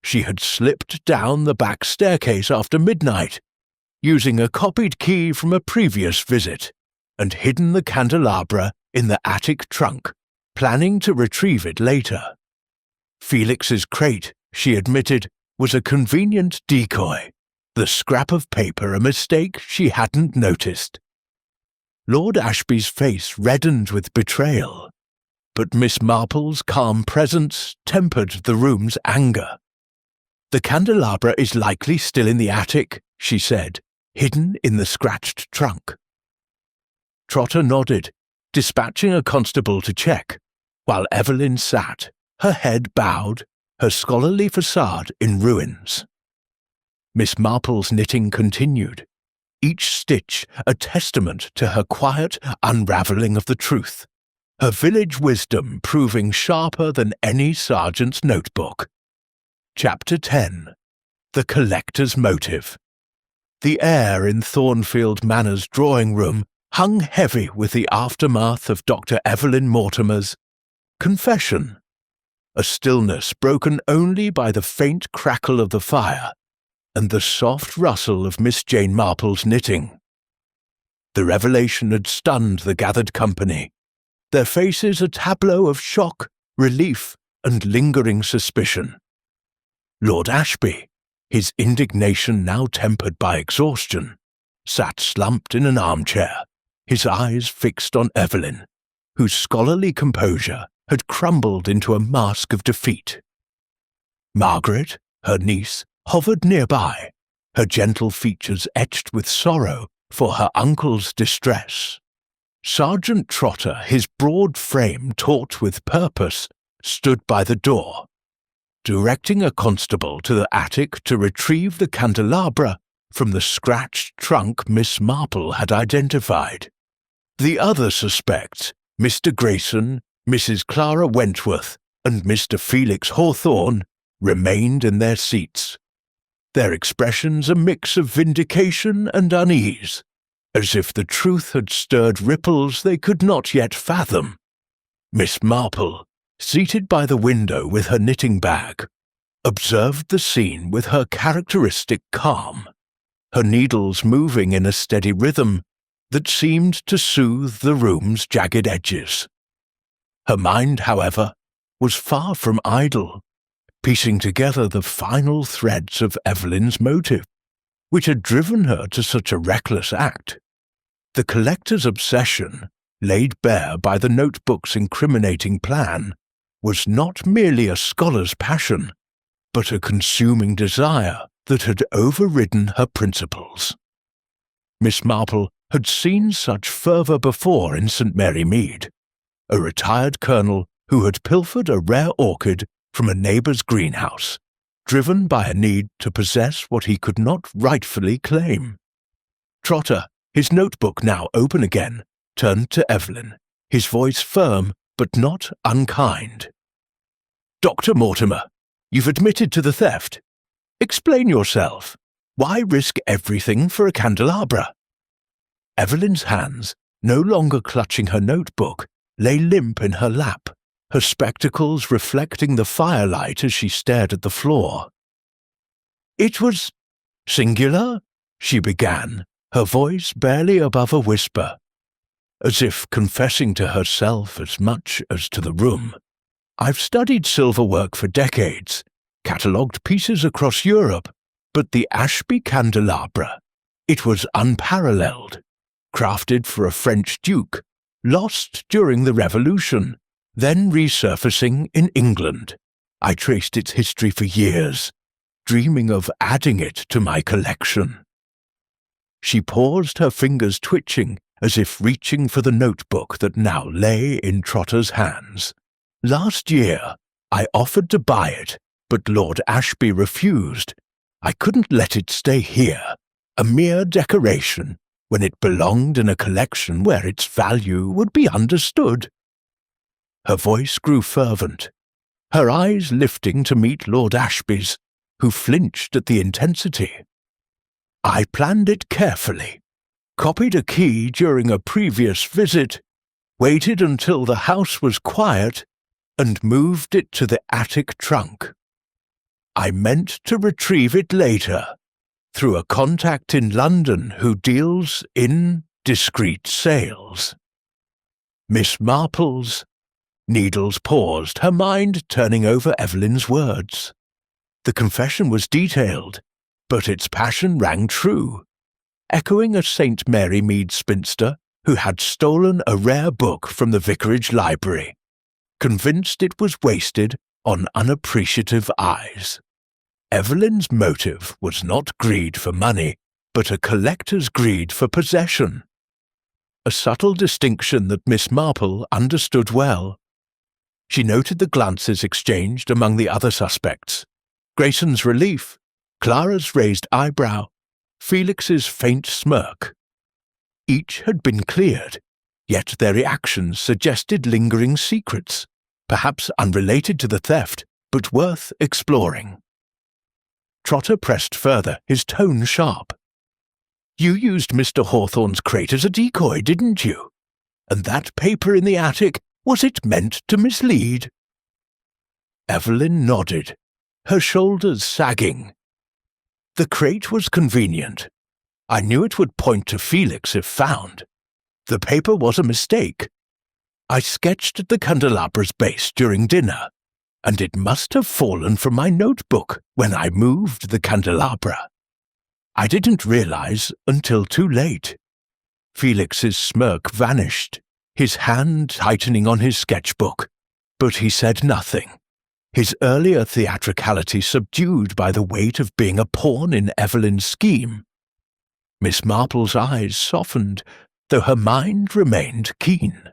She had slipped down the back staircase after midnight, using a copied key from a previous visit, and hidden the candelabra in the attic trunk, planning to retrieve it later. Felix's crate, she admitted, was a convenient decoy, the scrap of paper a mistake she hadn't noticed. Lord Ashby's face reddened with betrayal, but Miss Marple's calm presence tempered the room's anger. The candelabra is likely still in the attic, she said, hidden in the scratched trunk. Trotter nodded, dispatching a constable to check, while Evelyn sat, her head bowed, her scholarly facade in ruins. Miss Marple's knitting continued, each stitch a testament to her quiet unravelling of the truth, her village wisdom proving sharper than any sergeant's notebook. Chapter 10. The Collector's Motive. The air in Thornfield Manor's drawing-room hung heavy with the aftermath of Dr. Evelyn Mortimer's confession, a stillness broken only by the faint crackle of the fire and the soft rustle of Miss Jane Marple's knitting. The revelation had stunned the gathered company, their faces a tableau of shock, relief, and lingering suspicion. Lord Ashby, his indignation now tempered by exhaustion, sat slumped in an armchair, his eyes fixed on Evelyn, whose scholarly composure had crumbled into a mask of defeat. Margaret, her niece, hovered nearby, her gentle features etched with sorrow for her uncle's distress. Sergeant Trotter, his broad frame taut with purpose, stood by the door, directing a constable to the attic to retrieve the candelabra from the scratched trunk Miss Marple had identified. The other suspects, Mr. Grayson, Mrs. Clara Wentworth, and Mr. Felix Hawthorne, remained in their seats, their expressions a mix of vindication and unease, as if the truth had stirred ripples they could not yet fathom. Miss Marple, seated by the window with her knitting bag, observed the scene with her characteristic calm, her needles moving in a steady rhythm that seemed to soothe the room's jagged edges. Her mind, however, was far from idle, piecing together the final threads of Evelyn's motive, which had driven her to such a reckless act. The collector's obsession, laid bare by the notebook's incriminating plan, was not merely a scholar's passion, but a consuming desire that had overridden her principles. Miss Marple had seen such fervour before in St. Mary Mead, a retired colonel who had pilfered a rare orchid from a neighbour's greenhouse, driven by a need to possess what he could not rightfully claim. Trotter, his notebook now open again, turned to Evelyn, his voice firm but not unkind. "Dr. Mortimer, you've admitted to the theft. Explain yourself. Why risk everything for a candelabra?" Evelyn's hands, no longer clutching her notebook, lay limp in her lap, her spectacles reflecting the firelight as she stared at the floor. "It was singular," she began, her voice barely above a whisper, as if confessing to herself as much as to the room. "I've studied silverwork for decades, catalogued pieces across Europe, but the Ashby candelabra, it was unparalleled, crafted for a French duke, lost during the Revolution, then resurfacing in England. I traced its history for years, dreaming of adding it to my collection." She paused, her fingers twitching, as if reaching for the notebook that now lay in Trotter's hands. "Last year, I offered to buy it, but Lord Ashby refused. I couldn't let it stay here, a mere decoration, when it belonged in a collection where its value would be understood." Her voice grew fervent, her eyes lifting to meet Lord Ashby's, who flinched at the intensity. "I planned it carefully, copied a key during a previous visit, waited until the house was quiet, and moved it to the attic trunk. I meant to retrieve it later, through a contact in London who deals in discreet sales." Miss Marple's. Needles paused, her mind turning over Evelyn's words. The confession was detailed, but its passion rang true, echoing a St. Mary Mead spinster who had stolen a rare book from the vicarage library, convinced it was wasted on unappreciative eyes. Evelyn's motive was not greed for money, but a collector's greed for possession. A subtle distinction that Miss Marple understood well. She noted the glances exchanged among the other suspects. Grayson's relief, Clara's raised eyebrow, Felix's faint smirk. Each had been cleared, yet their reactions suggested lingering secrets, perhaps unrelated to the theft, but worth exploring. Trotter pressed further, his tone sharp. "You used Mr. Hawthorne's crate as a decoy, didn't you? And that paper in the attic, was it meant to mislead?" Evelyn nodded, her shoulders sagging. "The crate was convenient. I knew it would point to Felix if found. The paper was a mistake. I sketched at the candelabra's base during dinner, and it must have fallen from my notebook when I moved the candelabra. I didn't realize until too late." Felix's smirk vanished, his hand tightening on his sketchbook, but he said nothing, his earlier theatricality subdued by the weight of being a pawn in Evelyn's scheme. Miss Marple's eyes softened, though her mind remained keen.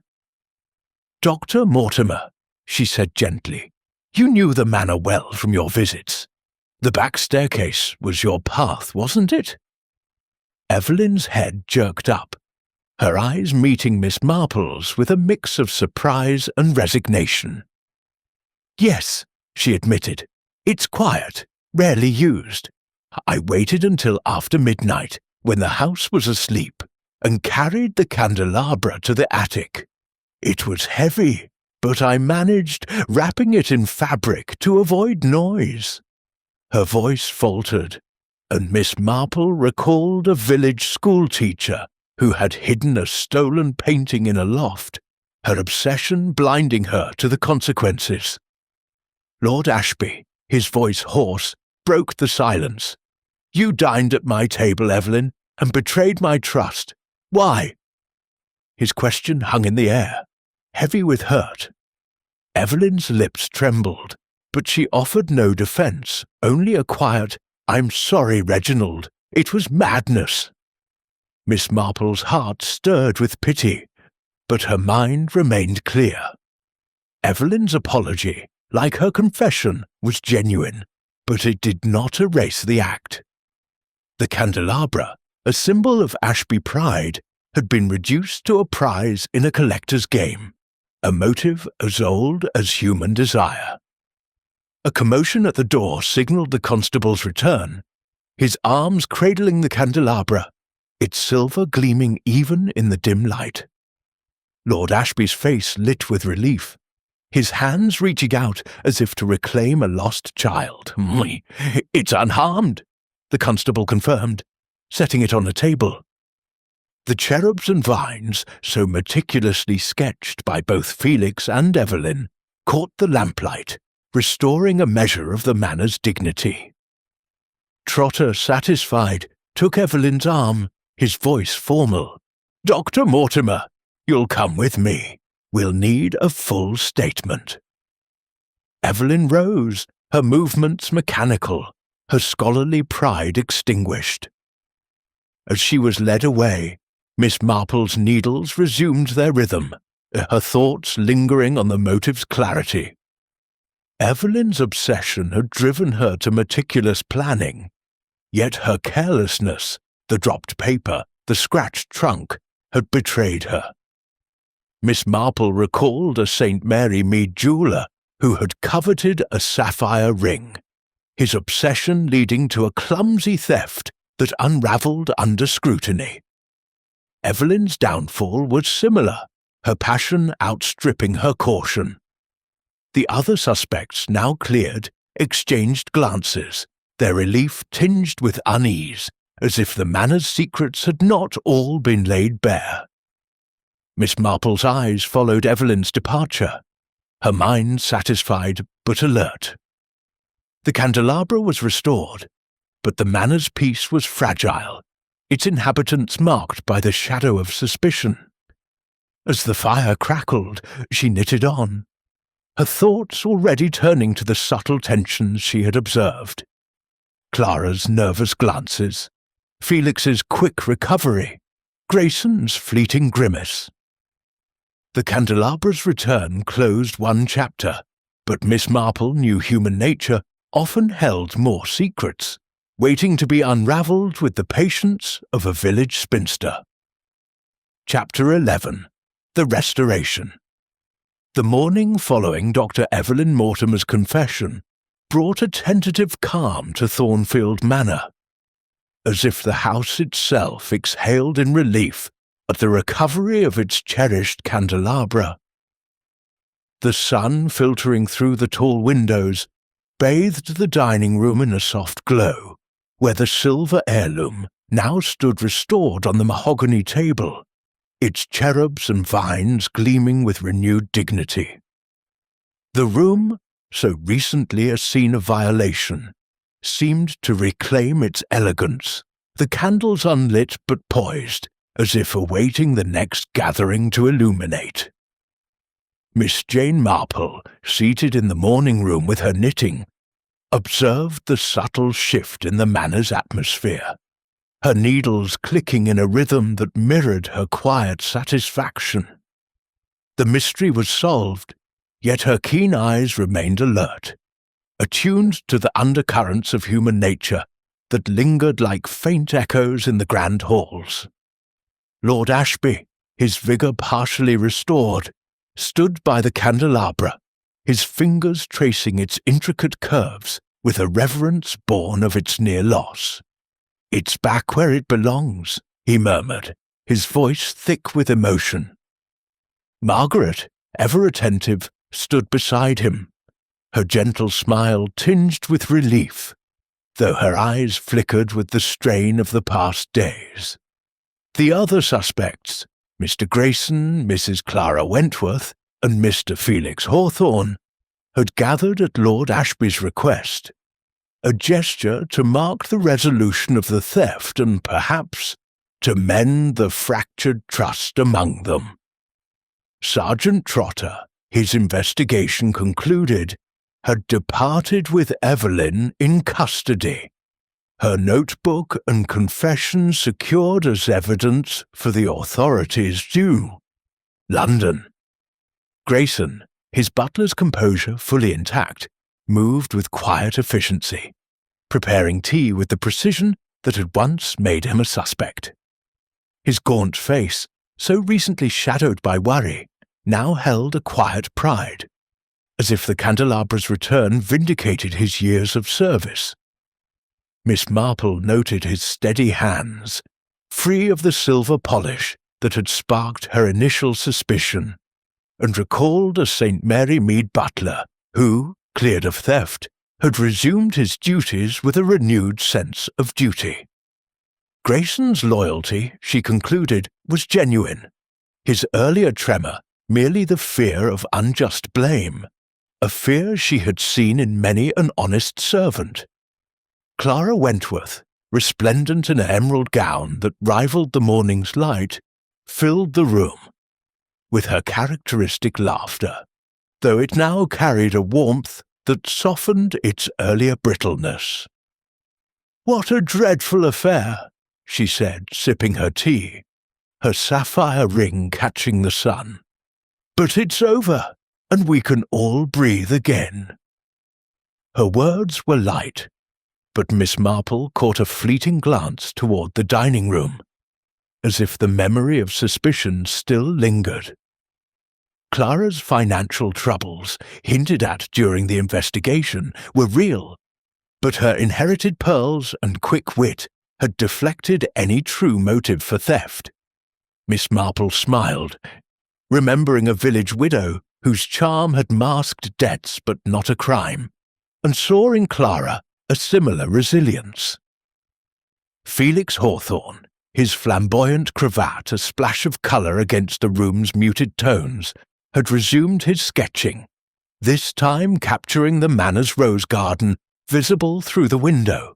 "Dr. Mortimer," she said gently, "you knew the manor well from your visits. The back staircase was your path, wasn't it?" Evelyn's head jerked up, her eyes meeting Miss Marple's with a mix of surprise and resignation. "Yes," she admitted. "It's quiet, rarely used. I waited until after midnight, when the house was asleep, and carried the candelabra to the attic. It was heavy, but I managed, wrapping it in fabric to avoid noise." Her voice faltered, and Miss Marple recalled a village schoolteacher who had hidden a stolen painting in a loft, her obsession blinding her to the consequences. Lord Ashby, his voice hoarse, broke the silence. "You dined at my table, Evelyn, and betrayed my trust. Why?" His question hung in the air, heavy with hurt. Evelyn's lips trembled, but she offered no defense, only a quiet, "I'm sorry, Reginald. It was madness." Miss Marple's heart stirred with pity, but her mind remained clear. Evelyn's apology, like her confession, was genuine, but it did not erase the act. The candelabra, a symbol of Ashby pride, had been reduced to a prize in a collector's game, a motive as old as human desire. A commotion at the door signaled the constable's return, his arms cradling the candelabra, its silver gleaming even in the dim light. Lord Ashby's face lit with relief, his hands reaching out as if to reclaim a lost child. "It's unharmed," the constable confirmed, setting it on the table. The cherubs and vines, so meticulously sketched by both Felix and Evelyn, caught the lamplight, restoring a measure of the manor's dignity. Trotter, satisfied, took Evelyn's arm, his voice formal. "Dr. Mortimer, You'll come with me. We'll need a full statement." Evelyn rose, her movements mechanical, her scholarly pride extinguished. As she was led away, Miss Marple's needles resumed their rhythm, her thoughts lingering on the motive's clarity. Evelyn's obsession had driven her to meticulous planning, yet her carelessness, the dropped paper, the scratched trunk, had betrayed her. Miss Marple recalled a St. Mary Mead jeweller who had coveted a sapphire ring, his obsession leading to a clumsy theft that unravelled under scrutiny. Evelyn's downfall was similar, her passion outstripping her caution. The other suspects, now cleared, exchanged glances, their relief tinged with unease, as if the manor's secrets had not all been laid bare. Miss Marple's eyes followed Evelyn's departure, her mind satisfied but alert. The candelabra was restored, but the manor's peace was fragile, its inhabitants marked by the shadow of suspicion. As the fire crackled, she knitted on, her thoughts already turning to the subtle tensions she had observed. Clara's nervous glances, Felix's quick recovery, Grayson's fleeting grimace. The candelabra's return closed one chapter, but Miss Marple knew human nature often held more secrets, waiting to be unravelled with the patience of a village spinster. Chapter 11. The Restoration. The morning following Dr. Evelyn Mortimer's confession brought a tentative calm to Thornfield Manor, as if the house itself exhaled in relief at the recovery of its cherished candelabra. The sun, filtering through the tall windows, bathed the dining room in a soft glow, where the silver heirloom now stood restored on the mahogany table, its cherubs and vines gleaming with renewed dignity. The room, so recently a scene of violation, seemed to reclaim its elegance, the candles unlit but poised, as if awaiting the next gathering to illuminate. Miss Jane Marple, seated in the morning room with her knitting, observed the subtle shift in the manor's atmosphere, her needles clicking in a rhythm that mirrored her quiet satisfaction. The mystery was solved, yet her keen eyes remained alert, attuned to the undercurrents of human nature that lingered like faint echoes in the grand halls. Lord Ashby, his vigour partially restored, stood by the candelabra, his fingers tracing its intricate curves with a reverence born of its near loss. "It's back where it belongs," he murmured, his voice thick with emotion. Margaret, ever attentive, stood beside him, her gentle smile tinged with relief, though her eyes flickered with the strain of the past days. The other suspects, Mr. Grayson, Mrs. Clara Wentworth, and Mr. Felix Hawthorne, had gathered at Lord Ashby's request, a gesture to mark the resolution of the theft and perhaps to mend the fractured trust among them. Sergeant Trotter, his investigation concluded, had departed with Evelyn in custody, her notebook and confession secured as evidence for the authorities due. London. Grayson, his butler's composure fully intact, moved with quiet efficiency, preparing tea with the precision that had once made him a suspect. His gaunt face, so recently shadowed by worry, now held a quiet pride, as if the candelabra's return vindicated his years of service. Miss Marple noted his steady hands, free of the silver polish that had sparked her initial suspicion, and recalled a St. Mary Mead butler who, cleared of theft, had resumed his duties with a renewed sense of duty. Grayson's loyalty, she concluded, was genuine, his earlier tremor merely the fear of unjust blame, a fear she had seen in many an honest servant. Clara Wentworth, resplendent in an emerald gown that rivaled the morning's light, filled the room, with her characteristic laughter, though it now carried a warmth that softened its earlier brittleness. "What a dreadful affair," she said, sipping her tea, her sapphire ring catching the sun. "But it's over, and we can all breathe again." Her words were light, but Miss Marple caught a fleeting glance toward the dining room, as if the memory of suspicion still lingered. Clara's financial troubles, hinted at during the investigation, were real, but her inherited pearls and quick wit had deflected any true motive for theft. Miss Marple smiled, remembering a village widow whose charm had masked debts but not a crime, and saw in Clara a similar resilience. Felix Hawthorne, his flamboyant cravat a splash of colour against the room's muted tones, had resumed his sketching, this time capturing the manor's rose garden visible through the window.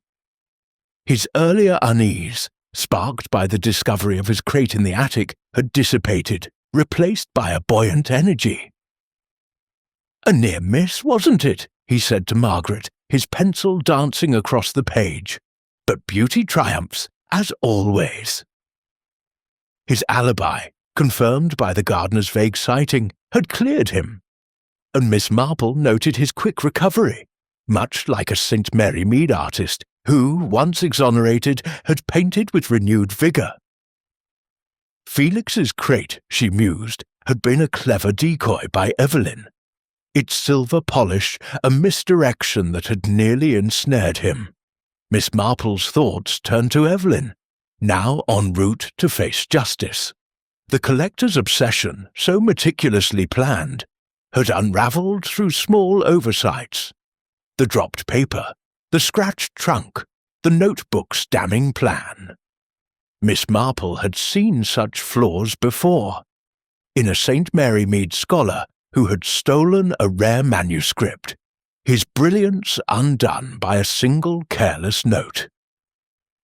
His earlier unease, sparked by the discovery of his crate in the attic, had dissipated, replaced by a buoyant energy. "A near miss, wasn't it?" he said to Margaret, his pencil dancing across the page. "But beauty triumphs, as always." His alibi, confirmed by the gardener's vague sighting, had cleared him, and Miss Marple noted his quick recovery, much like a St. Mary Mead artist who, once exonerated, had painted with renewed vigour. Felix's crate, she mused, had been a clever decoy by Evelyn, its silver polish a misdirection that had nearly ensnared him. Miss Marple's thoughts turned to Evelyn, now en route to face justice. The collector's obsession, so meticulously planned, had unravelled through small oversights. The dropped paper, the scratched trunk, the notebook's damning plan. Miss Marple had seen such flaws before, in a St. Mary Mead scholar who had stolen a rare manuscript, his brilliance undone by a single careless note.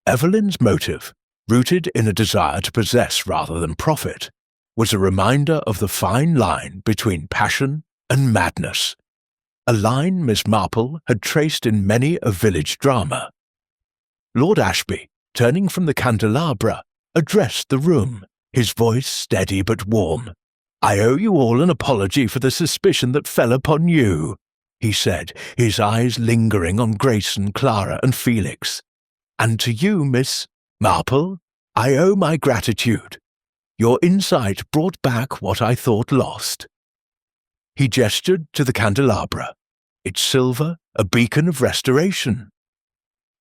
Evelyn's motive, rooted in a desire to possess rather than profit, was a reminder of the fine line between passion and madness, a line Miss Marple had traced in many a village drama. Lord Ashby, turning from the candelabra, addressed the room, his voice steady but warm. "I owe you all an apology for the suspicion that fell upon you," he said, his eyes lingering on Grayson, Clara, and Felix. "And to you, Miss Marple, I owe my gratitude. Your insight brought back what I thought lost." He gestured to the candelabra, its silver a beacon of restoration.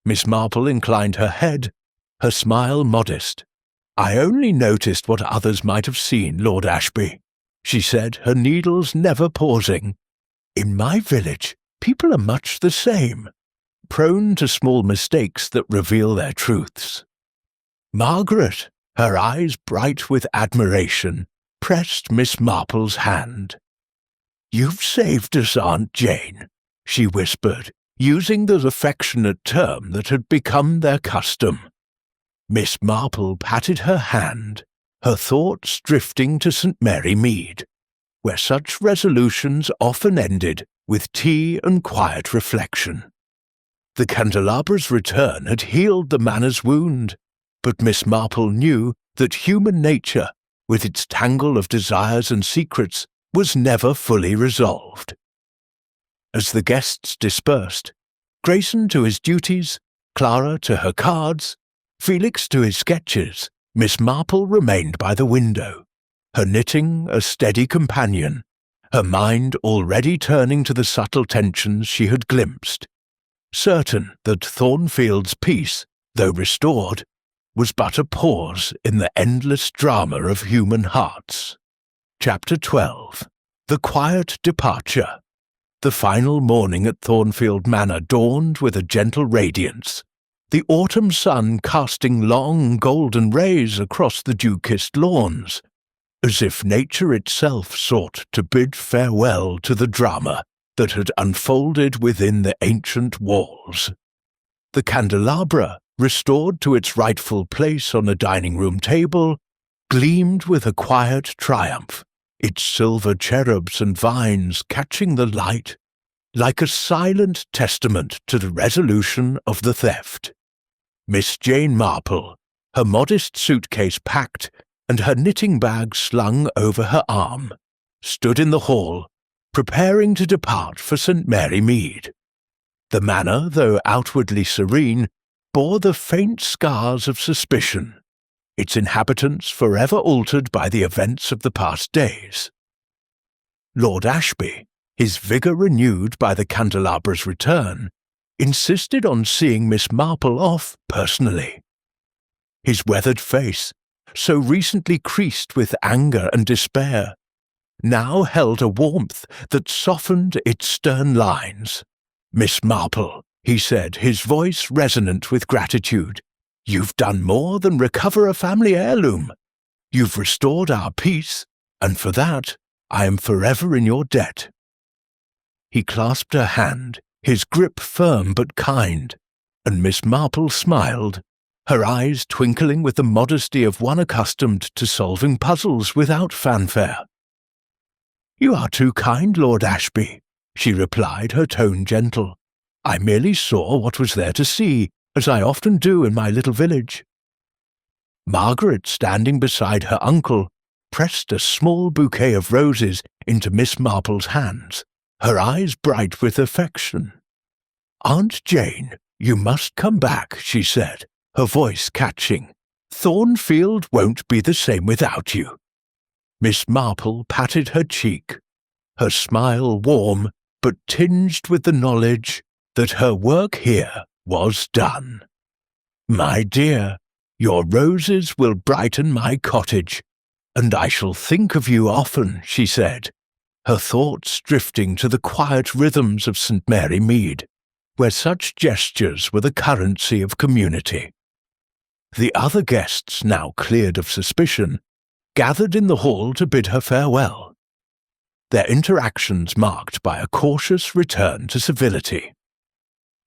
Miss Marple inclined her head, her smile modest. "I only noticed what others might have seen, Lord Ashby," she said, her needles never pausing. "In my village, people are much the same, prone to small mistakes that reveal their truths." Margaret, her eyes bright with admiration, pressed Miss Marple's hand. "You've saved us, Aunt Jane," she whispered, using the affectionate term that had become their custom. Miss Marple patted her hand, her thoughts drifting to St. Mary Mead, where such resolutions often ended with tea and quiet reflection. The candelabra's return had healed the manor's wound, but Miss Marple knew that human nature, with its tangle of desires and secrets, was never fully resolved. As the guests dispersed, Grayson to his duties, Clara to her cards, Felix to his sketches, Miss Marple remained by the window, her knitting a steady companion, her mind already turning to the subtle tensions she had glimpsed, certain that Thornfield's peace, though restored, was but a pause in the endless drama of human hearts. Chapter 12. The Quiet Departure. The final morning at Thornfield Manor dawned with a gentle radiance, the autumn sun casting long golden rays across the dew-kissed lawns, as if nature itself sought to bid farewell to the drama that had unfolded within the ancient walls. The candelabra, restored to its rightful place on the dining-room table, gleamed with a quiet triumph, its silver cherubs and vines catching the light like a silent testament to the resolution of the theft. Miss Jane Marple, her modest suitcase packed and her knitting bag slung over her arm, stood in the hall, preparing to depart for St. Mary Mead. The manor, though outwardly serene, bore the faint scars of suspicion, its inhabitants forever altered by the events of the past days. Lord Ashby, his vigour renewed by the Candelabra's return, insisted on seeing Miss Marple off personally. His weathered face, so recently creased with anger and despair, now held a warmth that softened its stern lines. "Miss Marple," he said, his voice resonant with gratitude, "you've done more than recover a family heirloom. You've restored our peace, and for that I am forever in your debt." He clasped her hand, his grip firm but kind, and Miss Marple smiled, her eyes twinkling with the modesty of one accustomed to solving puzzles without fanfare. "You are too kind, Lord Ashby," she replied, her tone gentle. "I merely saw what was there to see, as I often do in my little village." Margaret, standing beside her uncle, pressed a small bouquet of roses into Miss Marple's hands, her eyes bright with affection. "Aunt Jane, you must come back," she said, her voice catching. "Thornfield won't be the same without you." Miss Marple patted her cheek, her smile warm but tinged with the knowledge that her work here was done. "My dear, your roses will brighten my cottage, and I shall think of you often," she said, her thoughts drifting to the quiet rhythms of St. Mary Mead, where such gestures were the currency of community. The other guests, now cleared of suspicion, gathered in the hall to bid her farewell, their interactions marked by a cautious return to civility.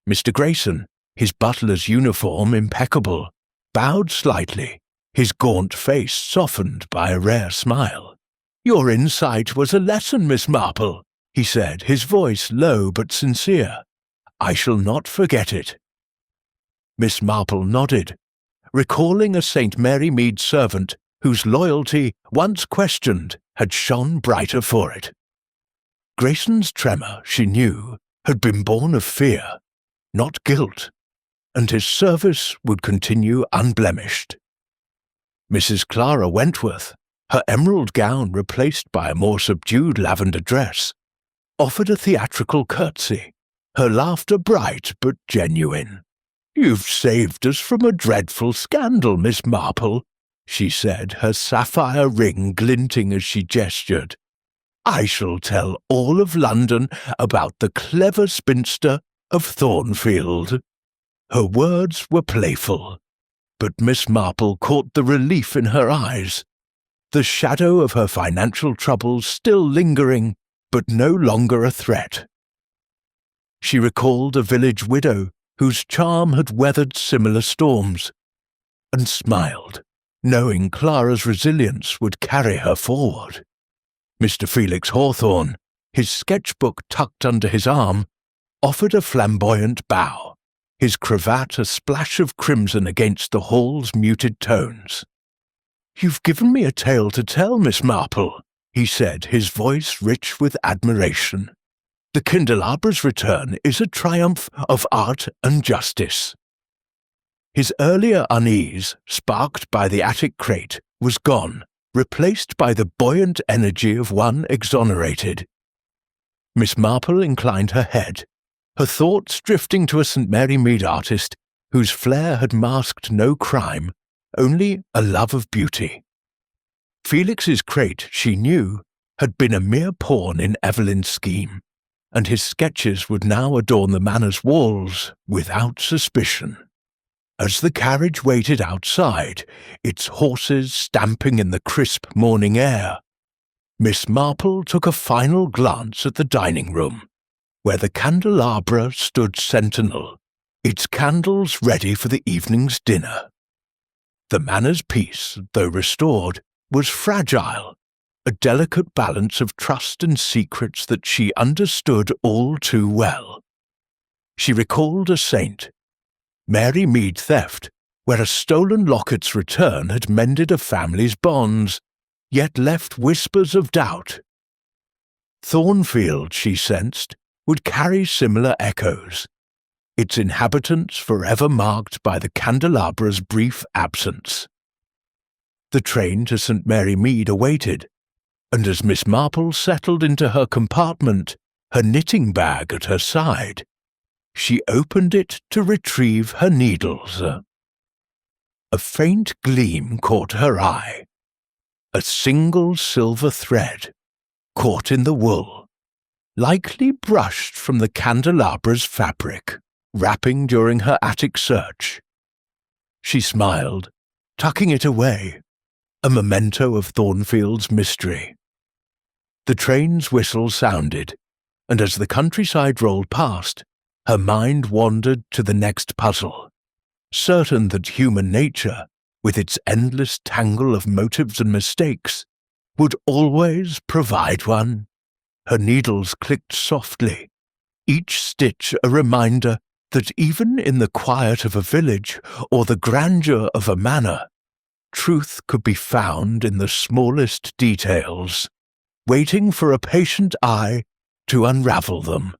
Mr. Grayson, his butler's uniform impeccable, bowed slightly, his gaunt face softened by a rare smile. "Your insight was a lesson, Miss Marple," he said, his voice low but sincere. "I shall not forget it." Miss Marple nodded, recalling a St. Mary Mead servant whose loyalty, once questioned, had shone brighter for it. Grayson's tremor, she knew, had been born of fear, not guilt, and his service would continue unblemished. Mrs. Clara Wentworth, her emerald gown replaced by a more subdued lavender dress, offered a theatrical curtsy, her laughter bright but genuine. "You've saved us from a dreadful scandal, Miss Marple," she said, her sapphire ring glinting as she gestured. "I shall tell all of London about the clever spinster of Thornfield." Her words were playful, but Miss Marple caught the relief in her eyes, the shadow of her financial troubles still lingering, but no longer a threat. She recalled a village widow whose charm had weathered similar storms, and smiled, knowing Clara's resilience would carry her forward. Mr. Felix Hawthorne, his sketchbook tucked under his arm, offered a flamboyant bow, his cravat a splash of crimson against the hall's muted tones. "You've given me a tale to tell, Miss Marple," he said, his voice rich with admiration. "The Candelabra's return is a triumph of art and justice." His earlier unease, sparked by the attic crate, was gone, replaced by the buoyant energy of one exonerated. Miss Marple inclined her head, her thoughts drifting to a St. Mary Mead artist whose flair had masked no crime, only a love of beauty. Felix's crate, she knew, had been a mere pawn in Evelyn's scheme, and his sketches would now adorn the manor's walls without suspicion. As the carriage waited outside, its horses stamping in the crisp morning air, Miss Marple took a final glance at the dining room, where the candelabra stood sentinel, its candles ready for the evening's dinner. The manor's peace, though restored, was fragile, a delicate balance of trust and secrets that she understood all too well. She recalled a saint, Mary Mead theft, where a stolen locket's return had mended a family's bonds, yet left whispers of doubt. Thornfield, she sensed, would carry similar echoes, its inhabitants forever marked by the Candelabra's brief absence. The train to St. Mary Mead awaited, and as Miss Marple settled into her compartment, her knitting bag at her side, she opened it to retrieve her needles. A faint gleam caught her eye. A single silver thread, caught in the wool, likely brushed from the Candelabra's fabric, wrapping during her attic search. She smiled, tucking it away, a memento of Thornfield's mystery. The train's whistle sounded, and as the countryside rolled past, her mind wandered to the next puzzle, certain that human nature, with its endless tangle of motives and mistakes, would always provide one. Her needles clicked softly, each stitch a reminder that even in the quiet of a village or the grandeur of a manor, truth could be found in the smallest details, waiting for a patient eye to unravel them.